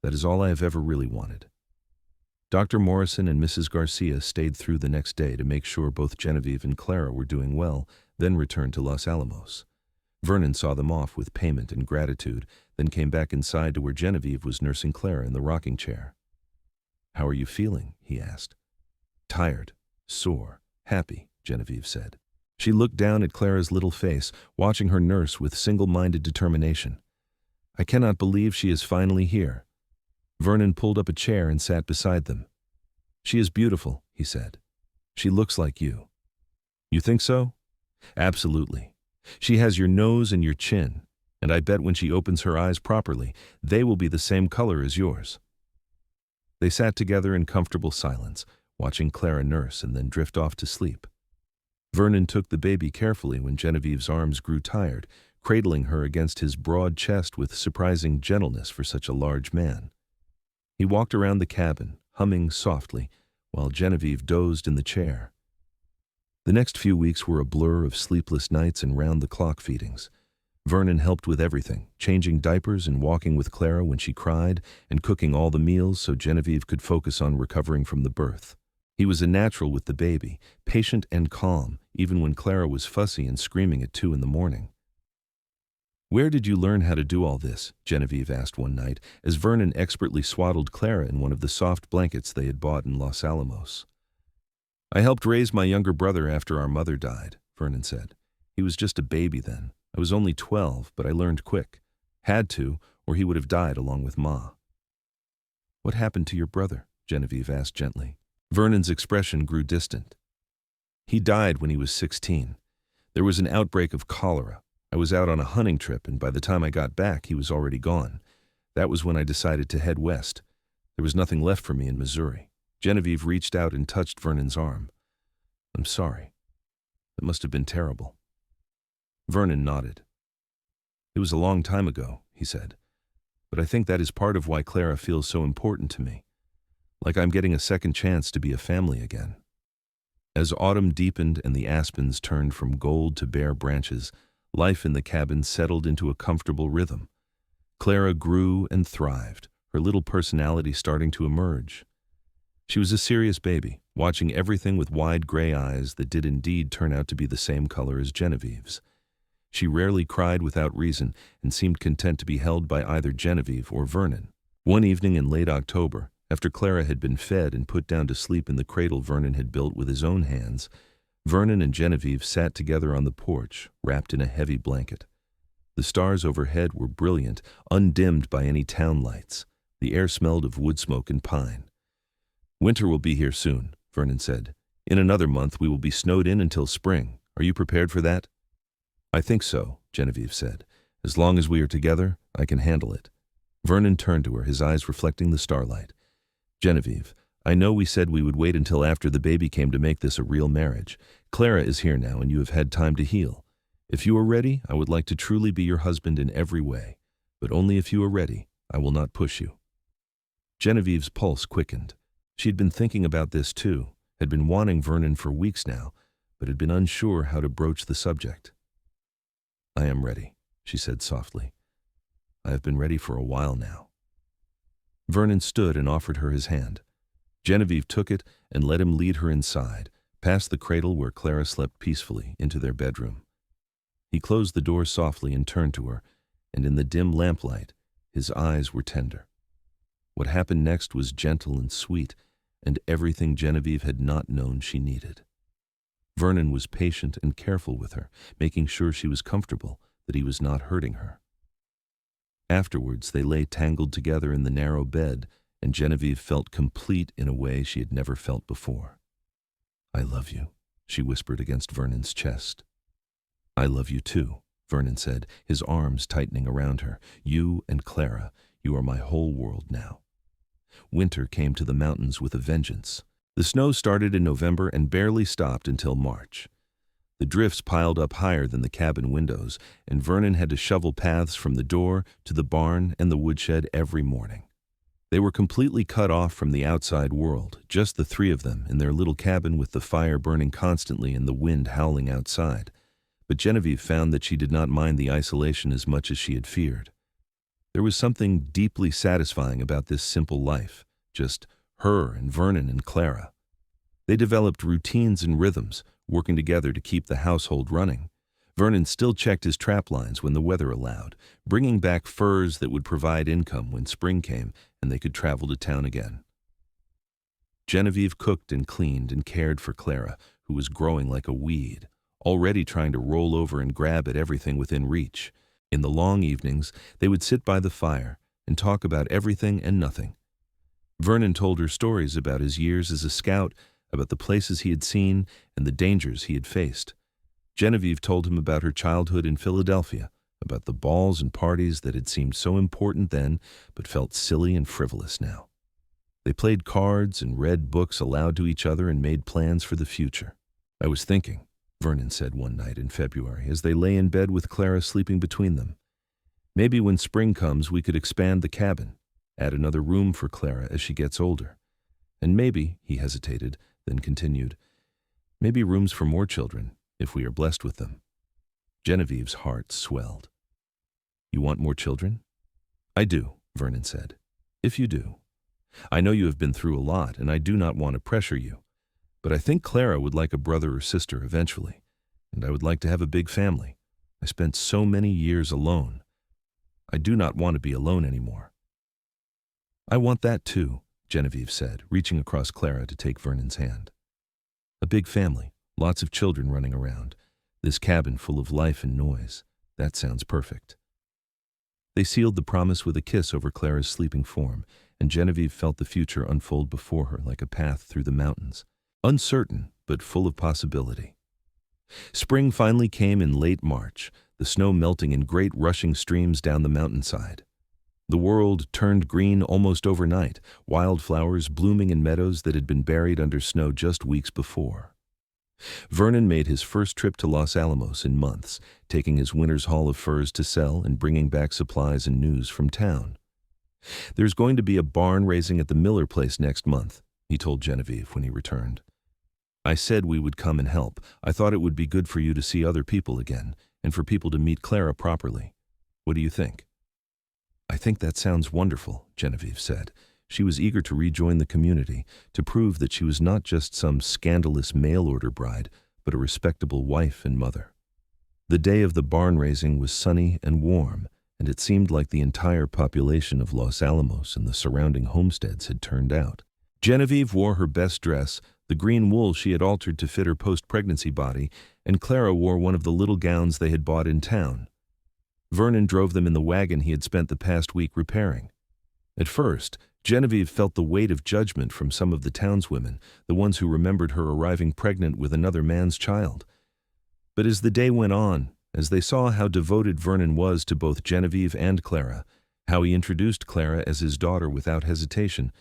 That is all I have ever really wanted." Dr. Morrison and Mrs. Garcia stayed through the next day to make sure both Genevieve and Clara were doing well, then returned to Los Alamos. Vernon saw them off with payment and gratitude, then came back inside to where Genevieve was nursing Clara in the rocking chair. "How are you feeling?" he asked. "Tired, sore, happy," Genevieve said. She looked down at Clara's little face, watching her nurse with single-minded determination. "I cannot believe she is finally here." Vernon pulled up a chair and sat beside them. "She is beautiful," he said. "She looks like you." "You think so?" "Absolutely. She has your nose and your chin, and I bet when she opens her eyes properly, they will be the same color as yours." They sat together in comfortable silence, watching Clara nurse and then drift off to sleep. Vernon took the baby carefully when Genevieve's arms grew tired, cradling her against his broad chest with surprising gentleness for such a large man. He walked around the cabin, humming softly, while Genevieve dozed in the chair. The next few weeks were a blur of sleepless nights and round-the-clock feedings. Vernon helped with everything, changing diapers and walking with Clara when she cried, and cooking all the meals so Genevieve could focus on recovering from the birth. He was a natural with the baby, patient and calm, even when Clara was fussy and screaming at 2 in the morning. "Where did you learn how to do all this?" Genevieve asked one night, as Vernon expertly swaddled Clara in one of the soft blankets they had bought in Los Alamos. "I helped raise my younger brother after our mother died," Vernon said. "He was just a baby then. I was only 12, but I learned quick. Had to, or he would have died along with Ma." "What happened to your brother?" Genevieve asked gently. Vernon's expression grew distant. He died when he was 16. There was an outbreak of cholera. I was out on a hunting trip, and by the time I got back, he was already gone. That was when I decided to head west. There was nothing left for me in Missouri. Genevieve reached out and touched Vernon's arm. I'm sorry. It must have been terrible. Vernon nodded. It was a long time ago, he said, but I think that is part of why Clara feels so important to me. Like I'm getting a second chance to be a family again. As autumn deepened and the aspens turned from gold to bare branches, life in the cabin settled into a comfortable rhythm. Clara grew and thrived, her little personality starting to emerge. She was a serious baby, watching everything with wide gray eyes that did indeed turn out to be the same color as Genevieve's. She rarely cried without reason and seemed content to be held by either Genevieve or Vernon. One evening in late October, after Clara had been fed and put down to sleep in the cradle Vernon had built with his own hands, Vernon and Genevieve sat together on the porch, wrapped in a heavy blanket. The stars overhead were brilliant, undimmed by any town lights. The air smelled of wood smoke and pine. Winter will be here soon, Vernon said. In another month we will be snowed in until spring. Are you prepared for that? I think so, Genevieve said. As long as we are together, I can handle it. Vernon turned to her, his eyes reflecting the starlight. Genevieve, I know we said we would wait until after the baby came to make this a real marriage. Clara is here now and you have had time to heal. If you are ready, I would like to truly be your husband in every way. But only if you are ready. I will not push you. Genevieve's pulse quickened. She had been thinking about this too, had been wanting Vernon for weeks now, but had been unsure how to broach the subject. I am ready, she said softly. I have been ready for a while now. Vernon stood and offered her his hand. Genevieve took it and let him lead her inside, past the cradle where Clara slept peacefully, into their bedroom. He closed the door softly and turned to her, and in the dim lamplight, his eyes were tender. What happened next was gentle and sweet, and everything Genevieve had not known she needed. Vernon was patient and careful with her, making sure she was comfortable, that he was not hurting her. Afterwards, they lay tangled together in the narrow bed, and Genevieve felt complete in a way she had never felt before. I love you, she whispered against Vernon's chest. I love you too, Vernon said, his arms tightening around her. You and Clara, you are my whole world now. Winter came to the mountains with a vengeance. The snow started in November and barely stopped until March. The drifts piled up higher than the cabin windows, and Vernon had to shovel paths from the door to the barn and the woodshed every morning. They were completely cut off from the outside world, just the three of them in their little cabin with the fire burning constantly and the wind howling outside. But Genevieve found that she did not mind the isolation as much as she had feared. There was something deeply satisfying about this simple life, just her and Vernon and Clara. They developed routines and rhythms, working together to keep the household running. Vernon still checked his trap lines when the weather allowed, bringing back furs that would provide income when spring came and they could travel to town again. Genevieve cooked and cleaned and cared for Clara, who was growing like a weed, already trying to roll over and grab at everything within reach. In the long evenings, they would sit by the fire and talk about everything and nothing. Vernon told her stories about his years as a scout, about the places he had seen and the dangers he had faced. Genevieve told him about her childhood in Philadelphia, about the balls and parties that had seemed so important then but felt silly and frivolous now. They played cards and read books aloud to each other and made plans for the future. I was thinking, Vernon said one night in February as they lay in bed with Clara sleeping between them. Maybe when spring comes we could expand the cabin, add another room for Clara as she gets older. And maybe, he hesitated, then continued, maybe rooms for more children, if we are blessed with them. Genevieve's heart swelled. You want more children? I do, Vernon said. If you do. I know you have been through a lot, and I do not want to pressure you. But I think Clara would like a brother or sister eventually, and I would like to have a big family. I spent so many years alone. I do not want to be alone anymore. I want that too, Genevieve said, reaching across Clara to take Vernon's hand. A big family, lots of children running around, this cabin full of life and noise. That sounds perfect. They sealed the promise with a kiss over Clara's sleeping form, and Genevieve felt the future unfold before her like a path through the mountains. Uncertain, but full of possibility. Spring finally came in late March, the snow melting in great rushing streams down the mountainside. The world turned green almost overnight, wildflowers blooming in meadows that had been buried under snow just weeks before. Vernon made his first trip to Los Alamos in months, taking his winter's haul of furs to sell and bringing back supplies and news from town. "There's going to be a barn raising at the Miller place next month," he told Genevieve when he returned. "I said we would come and help. I thought it would be good for you to see other people again, and for people to meet Clara properly. What do you think?" "I think that sounds wonderful," Genevieve said. She was eager to rejoin the community, to prove that she was not just some scandalous mail-order bride, but a respectable wife and mother. The day of the barn raising was sunny and warm, and it seemed like the entire population of Los Alamos and the surrounding homesteads had turned out. Genevieve wore her best dress, the green wool she had altered to fit her post-pregnancy body, and Clara wore one of the little gowns they had bought in town. Vernon drove them in the wagon he had spent the past week repairing. At first, Genevieve felt the weight of judgment from some of the townswomen, the ones who remembered her arriving pregnant with another man's child. But as the day went on, as they saw how devoted Vernon was to both Genevieve and Clara, how he introduced Clara as his daughter without hesitation,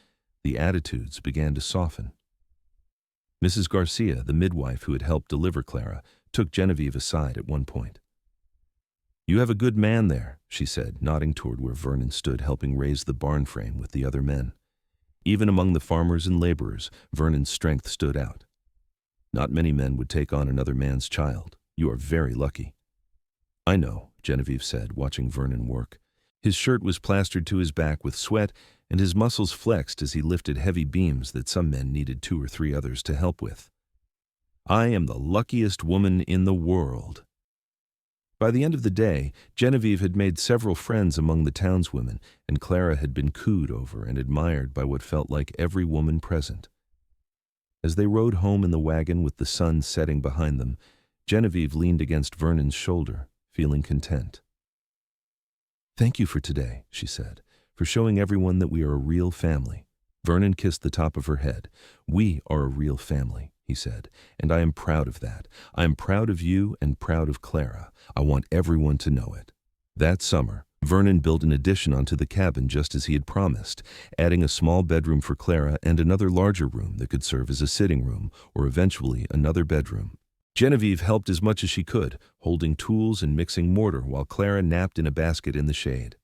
the attitudes began to soften. Mrs. Garcia, the midwife who had helped deliver Clara, took Genevieve aside at one point. "You have a good man there," she said, nodding toward where Vernon stood helping raise the barn frame with the other men. Even among the farmers and laborers, Vernon's strength stood out. "Not many men would take on another man's child. You are very lucky." "I know," Genevieve said, watching Vernon work. His shirt was plastered to his back with sweat, and his muscles flexed as he lifted heavy beams that some men needed 2 or 3 others to help with. "I am the luckiest woman in the world." By the end of the day, Genevieve had made several friends among the townswomen, and Clara had been cooed over and admired by what felt like every woman present. As they rode home in the wagon with the sun setting behind them, Genevieve leaned against Vernon's shoulder, feeling content. "Thank you for today," she said, "for showing everyone that we are a real family." Vernon kissed the top of her head. "We are a real family," he said, "and I am proud of that. I am proud of you and proud of Clara. I want everyone to know it." That summer, Vernon built an addition onto the cabin just as he had promised, adding a small bedroom for Clara and another larger room that could serve as a sitting room or eventually another bedroom. Genevieve helped as much as she could, holding tools and mixing mortar while Clara napped in a basket in the shade.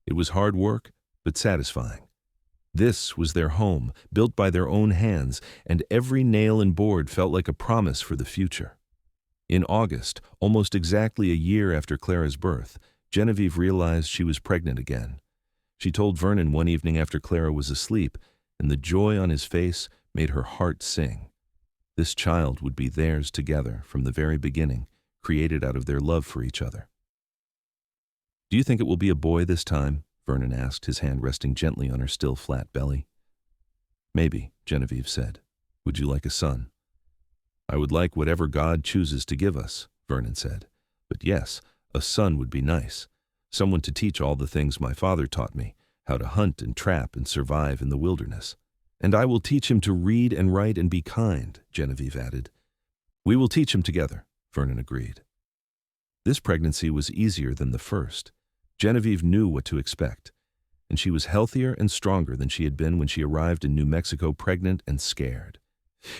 It was hard work, but satisfying. This was their home, built by their own hands, and every nail and board felt like a promise for the future. In August, almost exactly a year after Clara's birth, Genevieve realized she was pregnant again. She told Vernon one evening after Clara was asleep, and the joy on his face made her heart sing. This child would be theirs together from the very beginning, created out of their love for each other. "Do you think it will be a boy this time?" Vernon asked, his hand resting gently on her still flat belly. "Maybe," Genevieve said. "Would you like a son?" "I would like whatever God chooses to give us," Vernon said. "But yes, a son would be nice. Someone to teach all the things my father taught me, how to hunt and trap and survive in the wilderness. And I will teach him to read and write and be kind," Genevieve added. "We will teach him together," Vernon agreed. This pregnancy was easier than the first. Genevieve knew what to expect, and she was healthier and stronger than she had been when she arrived in New Mexico pregnant and scared.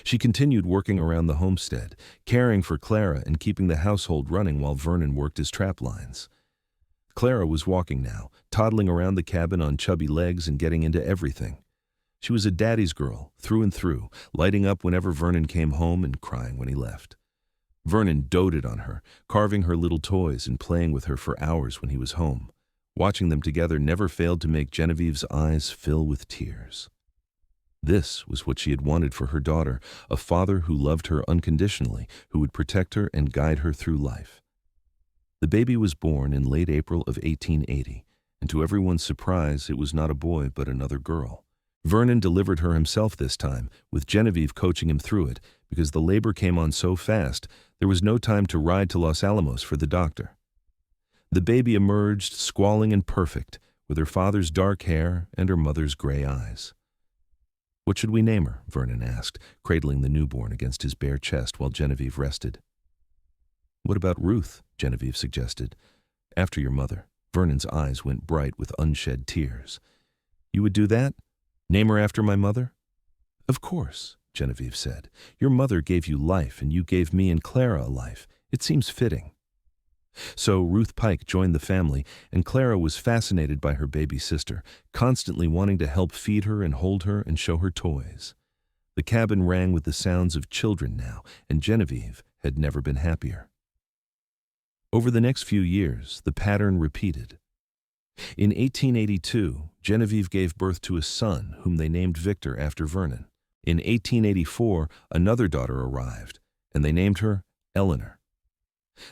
She continued working around the homestead, caring for Clara and keeping the household running while Vernon worked his trap lines. Clara was walking now, toddling around the cabin on chubby legs and getting into everything. She was a daddy's girl, through and through, lighting up whenever Vernon came home and crying when he left. Vernon doted on her, carving her little toys and playing with her for hours when he was home. Watching them together never failed to make Genevieve's eyes fill with tears. This was what she had wanted for her daughter, a father who loved her unconditionally, who would protect her and guide her through life. The baby was born in late April of 1880, and to everyone's surprise, it was not a boy but another girl. Vernon delivered her himself this time, with Genevieve coaching him through it, because the labor came on so fast, there was no time to ride to Los Alamos for the doctor. The baby emerged squalling and perfect, with her father's dark hair and her mother's gray eyes. "What should we name her?" Vernon asked, cradling the newborn against his bare chest while Genevieve rested. "What about Ruth?" Genevieve suggested. "After your mother." Vernon's eyes went bright with unshed tears. "You would do that? Name her after my mother?" "Of course," Genevieve said. "Your mother gave you life, and you gave me and Clara a life. It seems fitting." So Ruth Pike joined the family, and Clara was fascinated by her baby sister, constantly wanting to help feed her and hold her and show her toys. The cabin rang with the sounds of children now, and Genevieve had never been happier. Over the next few years, the pattern repeated. In 1882, Genevieve gave birth to a son whom they named Victor after Vernon. In 1884, another daughter arrived, and they named her Eleanor.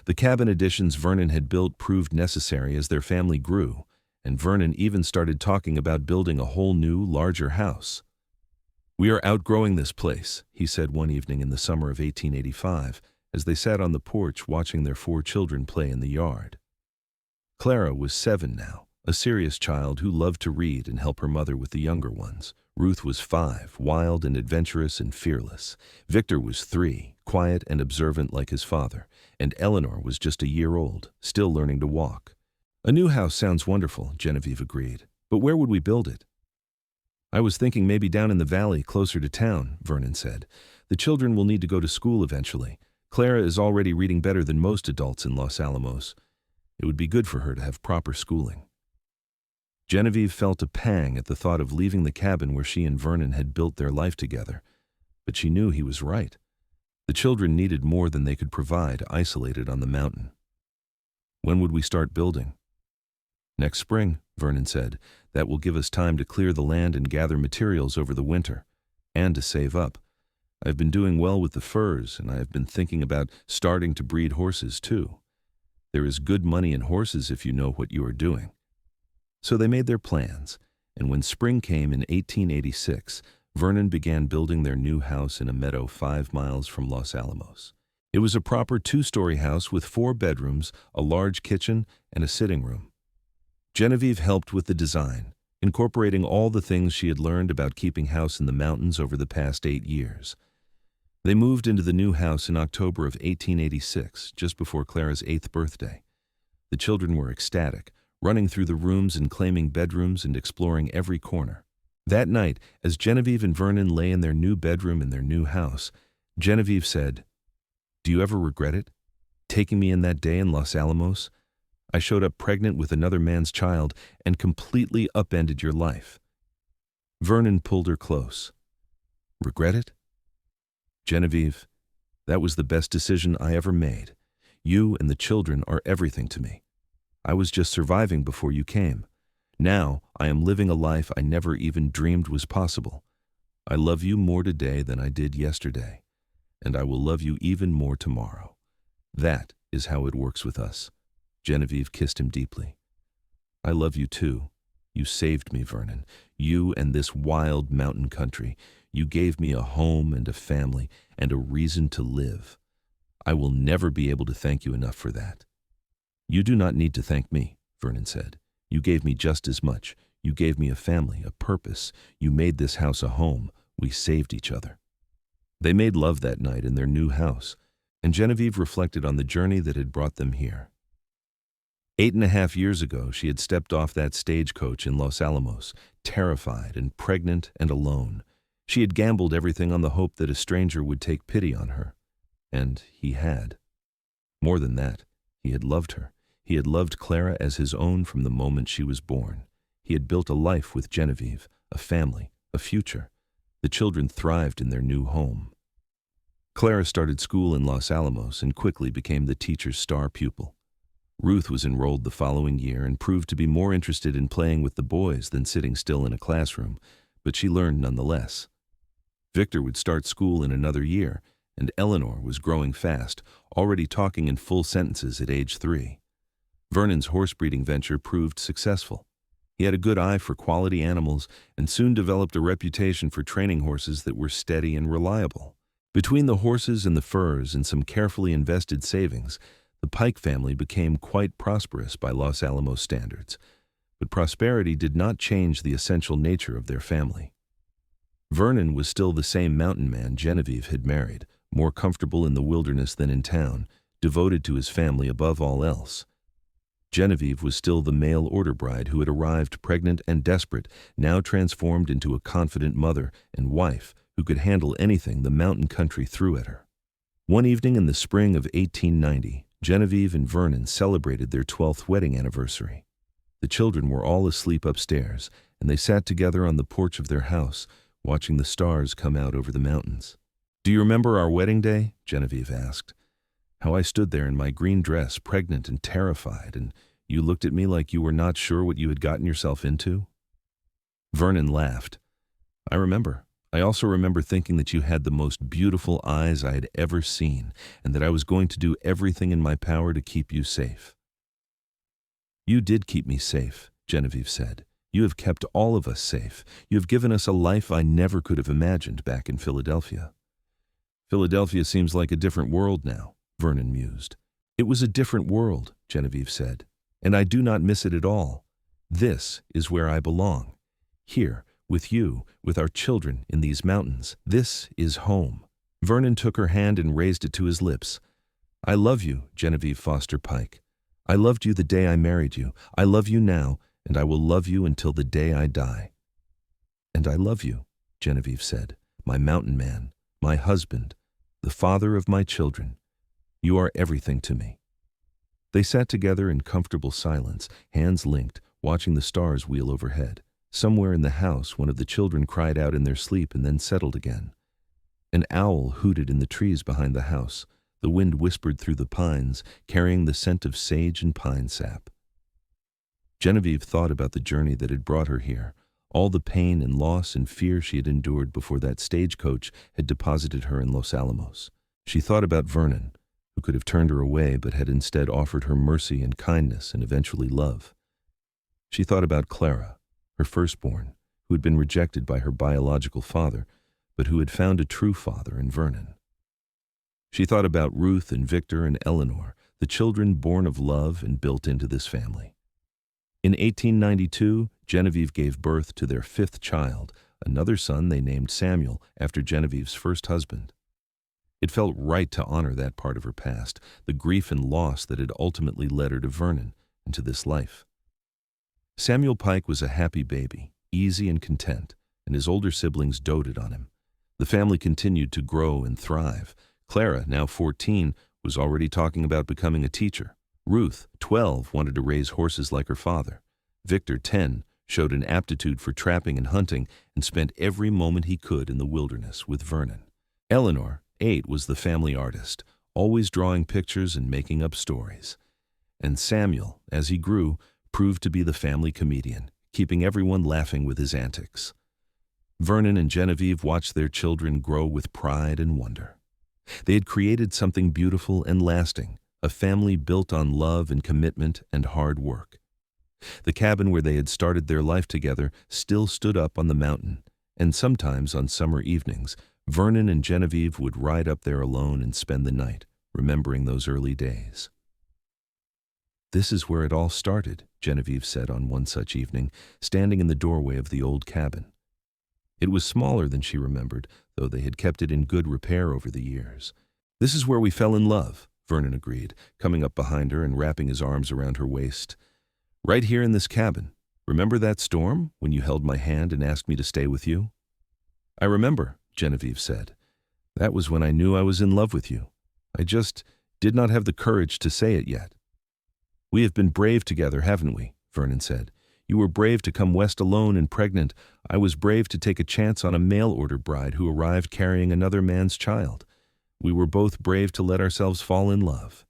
The cabin additions Vernon had built proved necessary as their family grew, and Vernon even started talking about building a whole new, larger house. "We are outgrowing this place," he said one evening in the summer of 1885, as they sat on the porch watching their 4 children play in the yard. Clara was 7 now, a serious child who loved to read and help her mother with the younger ones. Ruth was 5, wild and adventurous and fearless. Victor was 3, quiet and observant like his father. And Eleanor was just a year old, still learning to walk. "A new house sounds wonderful," Genevieve agreed. "But where would we build it?" "I was thinking maybe down in the valley, closer to town," Vernon said. "The children will need to go to school eventually. Clara is already reading better than most adults in Los Alamos. It would be good for her to have proper schooling." Genevieve felt a pang at the thought of leaving the cabin where she and Vernon had built their life together. But she knew he was right. The children needed more than they could provide, isolated on the mountain. "When would we start building?" "Next spring," Vernon said. "That will give us time to clear the land and gather materials over the winter, and to save up. I've been doing well with the furs, and I have been thinking about starting to breed horses too. There is good money in horses if you know what you are doing." So they made their plans, and when spring came in 1886, Vernon began building their new house in a meadow 5 miles from Los Alamos. It was a proper 2-story house with 4 bedrooms, a large kitchen, and a sitting room. Genevieve helped with the design, incorporating all the things she had learned about keeping house in the mountains over the past 8 years. They moved into the new house in October of 1886, just before Clara's 8th birthday. The children were ecstatic, running through the rooms and claiming bedrooms and exploring every corner. That night, as Genevieve and Vernon lay in their new bedroom in their new house, Genevieve said, "Do you ever regret it? Taking me in that day in Los Alamos? I showed up pregnant with another man's child and completely upended your life." Vernon pulled her close. "Regret it? Genevieve, that was the best decision I ever made. You and the children are everything to me. I was just surviving before you came. Now I am living a life I never even dreamed was possible. I love you more today than I did yesterday, and I will love you even more tomorrow. That is how it works with us." Genevieve kissed him deeply. "I love you too. You saved me, Vernon. You and this wild mountain country. You gave me a home and a family and a reason to live. I will never be able to thank you enough for that." "You do not need to thank me," Vernon said. "You gave me just as much. You gave me a family, a purpose. You made this house a home. We saved each other." They made love that night in their new house, and Genevieve reflected on the journey that had brought them here. 8.5 years ago, she had stepped off that stagecoach in Los Alamos, terrified and pregnant and alone. She had gambled everything on the hope that a stranger would take pity on her. And he had. More than that, he had loved her. He had loved Clara as his own from the moment she was born. He had built a life with Genevieve, a family, a future. The children thrived in their new home. Clara started school in Los Alamos and quickly became the teacher's star pupil. Ruth was enrolled the following year and proved to be more interested in playing with the boys than sitting still in a classroom, but she learned nonetheless. Victor would start school in another year, and Eleanor was growing fast, already talking in full sentences at age 3. Vernon's horse breeding venture proved successful. He had a good eye for quality animals and soon developed a reputation for training horses that were steady and reliable. Between the horses and the furs and some carefully invested savings, the Pike family became quite prosperous by Los Alamos standards. But prosperity did not change the essential nature of their family. Vernon was still the same mountain man Genevieve had married, more comfortable in the wilderness than in town, devoted to his family above all else. Genevieve was still the mail-order bride who had arrived pregnant and desperate, now transformed into a confident mother and wife who could handle anything the mountain country threw at her. One evening in the spring of 1890, Genevieve and Vernon celebrated their 12th wedding anniversary. The children were all asleep upstairs, and they sat together on the porch of their house, watching the stars come out over the mountains. "Do you remember our wedding day?" Genevieve asked. "How I stood there in my green dress, pregnant and terrified, and you looked at me like you were not sure what you had gotten yourself into?" Vernon laughed. "I remember. I also remember thinking that you had the most beautiful eyes I had ever seen, and that I was going to do everything in my power to keep you safe." "You did keep me safe," Genevieve said. "You have kept all of us safe. You have given us a life I never could have imagined back in Philadelphia." "Philadelphia seems like a different world now," Vernon mused. "It was a different world," Genevieve said, "and I do not miss it at all. This is where I belong. Here, with you, with our children in these mountains. This is home." Vernon took her hand and raised it to his lips. "I love you, Genevieve Foster Pike. I loved you the day I married you. I love you now, and I will love you until the day I die." "And I love you," Genevieve said, "my mountain man, my husband, the father of my children. You are everything to me." They sat together in comfortable silence, hands linked, watching the stars wheel overhead. Somewhere in the house, one of the children cried out in their sleep and then settled again. An owl hooted in the trees behind the house. The wind whispered through the pines, carrying the scent of sage and pine sap. Genevieve thought about the journey that had brought her here, all the pain and loss and fear she had endured before that stagecoach had deposited her in Los Alamos. She thought about Vernon, who could have turned her away but had instead offered her mercy and kindness and eventually love. She thought about Clara, her firstborn, who had been rejected by her biological father, but who had found a true father in Vernon. She thought about Ruth and Victor and Eleanor, the children born of love and built into this family. In 1892, Genevieve gave birth to their 5th child, another son they named Samuel after Genevieve's first husband. It felt right to honor that part of her past, the grief and loss that had ultimately led her to Vernon and to this life. Samuel Pike was a happy baby, easy and content, and his older siblings doted on him. The family continued to grow and thrive. Clara, now 14, was already talking about becoming a teacher. Ruth, 12, wanted to raise horses like her father. Victor, 10, showed an aptitude for trapping and hunting and spent every moment he could in the wilderness with Vernon. Eleanor, 8, was the family artist, always drawing pictures and making up stories. And Samuel, as he grew, proved to be the family comedian, keeping everyone laughing with his antics. Vernon and Genevieve watched their children grow with pride and wonder. They had created something beautiful and lasting, a family built on love and commitment and hard work. The cabin where they had started their life together still stood up on the mountain, and sometimes on summer evenings, Vernon and Genevieve would ride up there alone and spend the night, remembering those early days. "This is where it all started," Genevieve said on one such evening, standing in the doorway of the old cabin. It was smaller than she remembered, though they had kept it in good repair over the years. "This is where we fell in love," Vernon agreed, coming up behind her and wrapping his arms around her waist. "Right here in this cabin. Remember that storm when you held my hand and asked me to stay with you?" "I remember," Genevieve said. "That was when I knew I was in love with you. I just did not have the courage to say it yet." "We have been brave together, haven't we?" Vernon said. "You were brave to come west alone and pregnant. I was brave to take a chance on a mail-order bride who arrived carrying another man's child. We were both brave to let ourselves fall in love."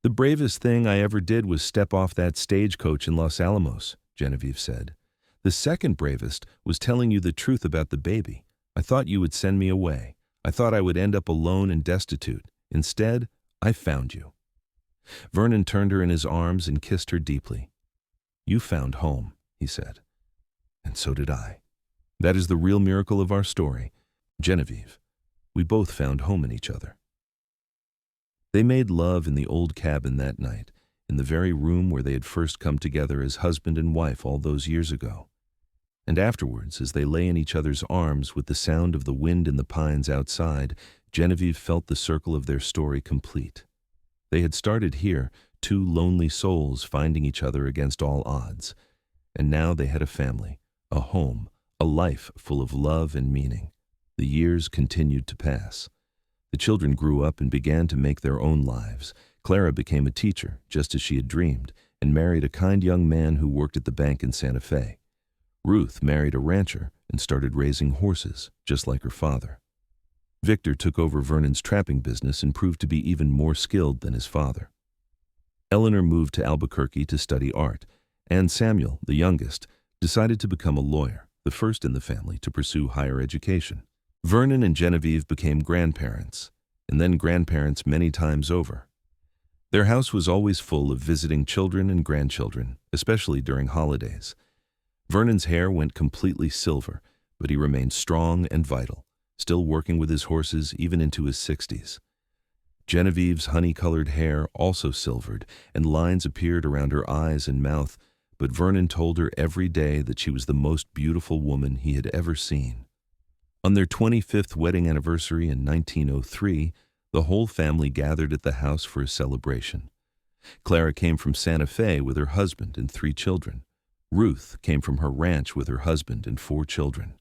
"The bravest thing I ever did was step off that stagecoach in Los Alamos," Genevieve said. "The second bravest was telling you the truth about the baby. I thought you would send me away. I thought I would end up alone and destitute. Instead, I found you." Vernon turned her in his arms and kissed her deeply. "You found home," he said. "And so did I. That is the real miracle of our story. Genevieve, we both found home in each other." They made love in the old cabin that night, in the very room where they had first come together as husband and wife all those years ago. And afterwards, as they lay in each other's arms with the sound of the wind in the pines outside, Genevieve felt the circle of their story complete. They had started here, two lonely souls finding each other against all odds. And now they had a family, a home, a life full of love and meaning. The years continued to pass. The children grew up and began to make their own lives. Clara became a teacher, just as she had dreamed, and married a kind young man who worked at the bank in Santa Fe. Ruth married a rancher and started raising horses, just like her father. Victor took over Vernon's trapping business and proved to be even more skilled than his father. Eleanor moved to Albuquerque to study art, and Samuel, the youngest, decided to become a lawyer, the first in the family to pursue higher education. Vernon and Genevieve became grandparents, and then grandparents many times over. Their house was always full of visiting children and grandchildren, especially during holidays. Vernon's hair went completely silver, but he remained strong and vital, still working with his horses even into his 60s. Genevieve's honey-colored hair also silvered, and lines appeared around her eyes and mouth, but Vernon told her every day that she was the most beautiful woman he had ever seen. On their 25th wedding anniversary in 1903, the whole family gathered at the house for a celebration. Clara came from Santa Fe with her husband and 3 children. Ruth came from her ranch with her husband and 4 children.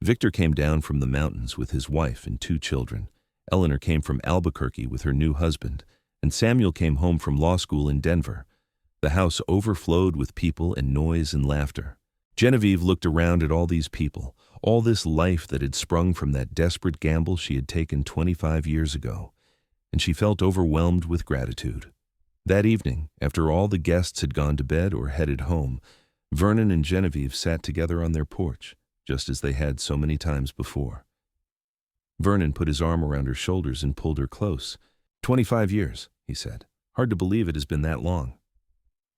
Victor came down from the mountains with his wife and 2 children. Eleanor came from Albuquerque with her new husband, and Samuel came home from law school in Denver. The house overflowed with people and noise and laughter. Genevieve looked around at all these people, all this life that had sprung from that desperate gamble she had taken 25 years ago, and she felt overwhelmed with gratitude. That evening, after all the guests had gone to bed or headed home, Vernon and Genevieve sat together on their porch, just as they had so many times before. Vernon put his arm around her shoulders and pulled her close. 25 years, he said. Hard to believe it has been that long.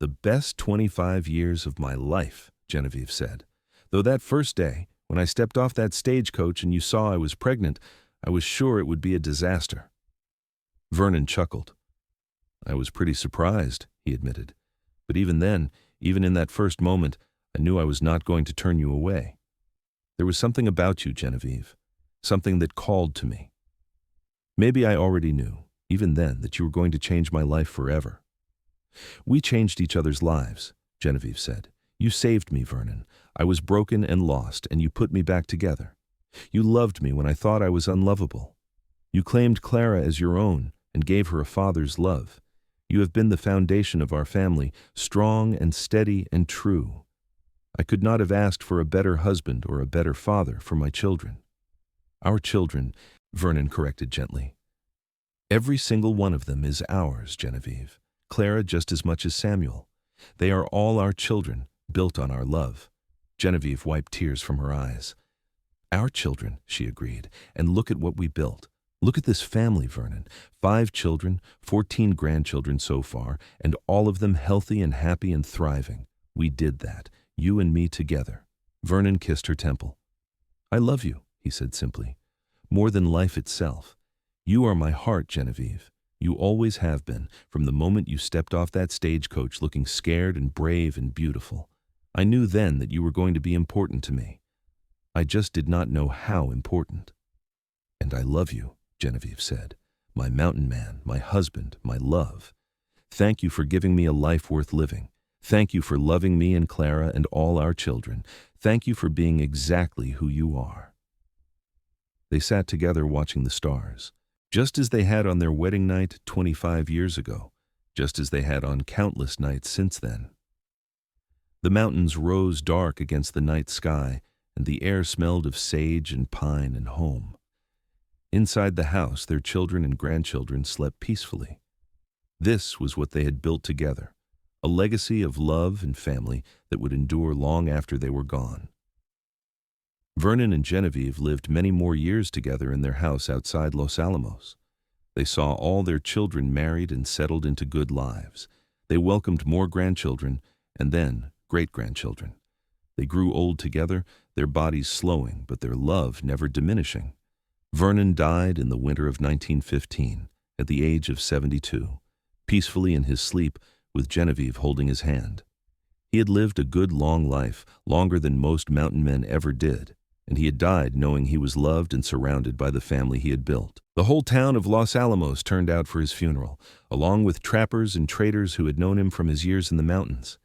The best 25 years of my life, Genevieve said. Though that first day, when I stepped off that stagecoach and you saw I was pregnant, I was sure it would be a disaster. Vernon chuckled. I was pretty surprised, he admitted. But even then, even in that first moment, I knew I was not going to turn you away. There was something about you, Genevieve, something that called to me. Maybe I already knew, even then, that you were going to change my life forever. We changed each other's lives, Genevieve said. You saved me, Vernon. I was broken and lost, and you put me back together. You loved me when I thought I was unlovable. You claimed Clara as your own and gave her a father's love. You have been the foundation of our family, strong and steady and true. I could not have asked for a better husband or a better father for my children. Our children, Vernon corrected gently. Every single one of them is ours, Genevieve. Clara just as much as Samuel. They are all our children, built on our love. Genevieve wiped tears from her eyes. Our children, she agreed, and look at what we built. Look at this family, Vernon. 5 children, 14 grandchildren so far, and all of them healthy and happy and thriving. We did that, you and me together. Vernon kissed her temple. I love you, he said simply. More than life itself. You are my heart, Genevieve. You always have been, from the moment you stepped off that stagecoach looking scared and brave and beautiful. I knew then that you were going to be important to me. I just did not know how important. And I love you, Genevieve said. My mountain man, my husband, my love. Thank you for giving me a life worth living. Thank you for loving me and Clara and all our children. Thank you for being exactly who you are. They sat together watching the stars, just as they had on their wedding night 25 years ago, just as they had on countless nights since then. The mountains rose dark against the night sky, and the air smelled of sage and pine and home. Inside the house, their children and grandchildren slept peacefully. This was what they had built together, a legacy of love and family that would endure long after they were gone. Vernon and Genevieve lived many more years together in their house outside Los Alamos. They saw all their children married and settled into good lives. They welcomed more grandchildren and then great-grandchildren. They grew old together, their bodies slowing, but their love never diminishing. Vernon died in the winter of 1915, at the age of 72, peacefully in his sleep with Genevieve holding his hand. He had lived a good long life, longer than most mountain men ever did, and he had died knowing he was loved and surrounded by the family he had built. The whole town of Los Alamos turned out for his funeral, along with trappers and traders who had known him from his years in the mountains.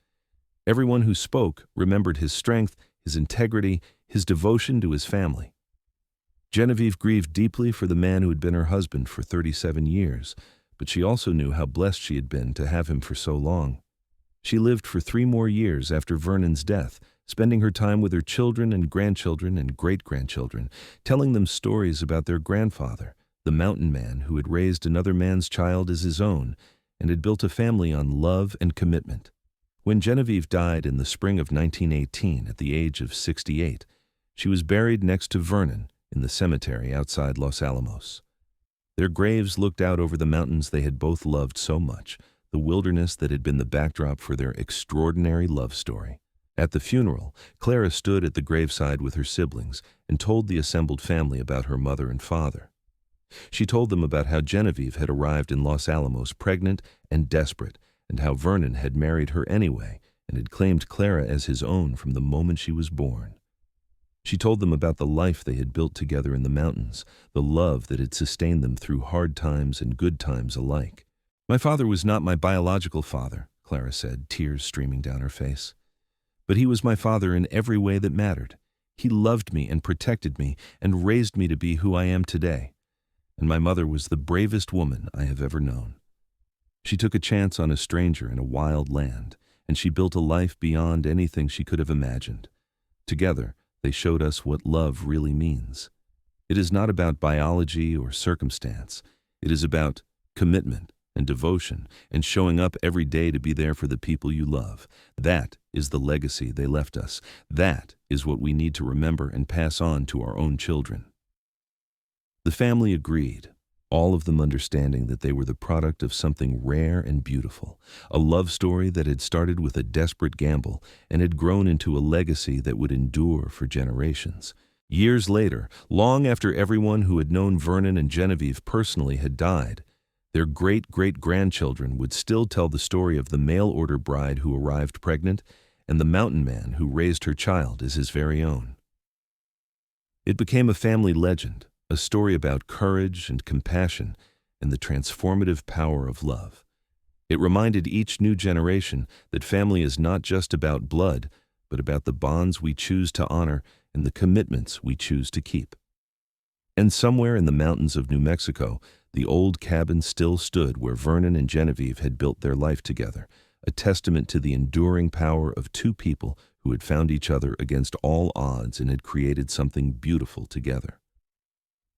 Everyone who spoke remembered his strength, his integrity, his devotion to his family. Genevieve grieved deeply for the man who had been her husband for 37 years, but she also knew how blessed she had been to have him for so long. She lived for 3 more years after Vernon's death, spending her time with her children and grandchildren and great-grandchildren, telling them stories about their grandfather, the mountain man who had raised another man's child as his own and had built a family on love and commitment. When Genevieve died in the spring of 1918 at the age of 68, she was buried next to Vernon in the cemetery outside Los Alamos. Their graves looked out over the mountains they had both loved so much, the wilderness that had been the backdrop for their extraordinary love story. At the funeral, Clara stood at the graveside with her siblings and told the assembled family about her mother and father. She told them about how Genevieve had arrived in Los Alamos pregnant and desperate, and how Vernon had married her anyway and had claimed Clara as his own from the moment she was born. She told them about the life they had built together in the mountains, the love that had sustained them through hard times and good times alike. "My father was not my biological father," Clara said, tears streaming down her face. "But he was my father in every way that mattered. He loved me and protected me and raised me to be who I am today. And my mother was the bravest woman I have ever known. She took a chance on a stranger in a wild land, and she built a life beyond anything she could have imagined. Together, they showed us what love really means. It is not about biology or circumstance. It is about commitment and devotion and showing up every day to be there for the people you love. That is the legacy they left us. That is what we need to remember and pass on to our own children." The family agreed, all of them understanding that they were the product of something rare and beautiful, a love story that had started with a desperate gamble and had grown into a legacy that would endure for generations. Years later, long after everyone who had known Vernon and Genevieve personally had died, their great-great-grandchildren would still tell the story of the mail-order bride who arrived pregnant and the mountain man who raised her child as his very own. It became a family legend, a story about courage and compassion and the transformative power of love. It reminded each new generation that family is not just about blood, but about the bonds we choose to honor and the commitments we choose to keep. And somewhere in the mountains of New Mexico, the old cabin still stood where Vernon and Genevieve had built their life together, a testament to the enduring power of 2 people who had found each other against all odds and had created something beautiful together.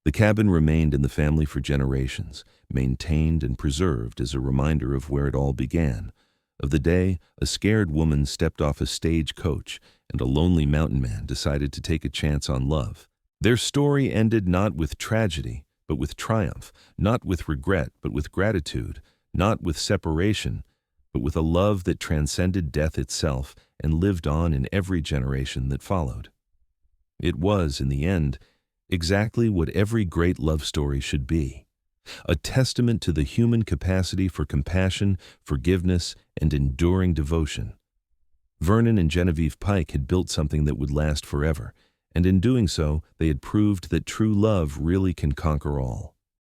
The cabin remained in the family for generations, maintained and preserved as a reminder of where it all began, of the day a scared woman stepped off a stagecoach and a lonely mountain man decided to take a chance on love. Their story ended not with tragedy, but with triumph, not with regret, but with gratitude, not with separation, but with a love that transcended death itself and lived on in every generation that followed. It was, in the end, exactly what every great love story should be, a testament to the human capacity for compassion, forgiveness, and enduring devotion. Vernon and Genevieve Pike had built something that would last forever, and in doing so, they had proved that true love really can conquer all.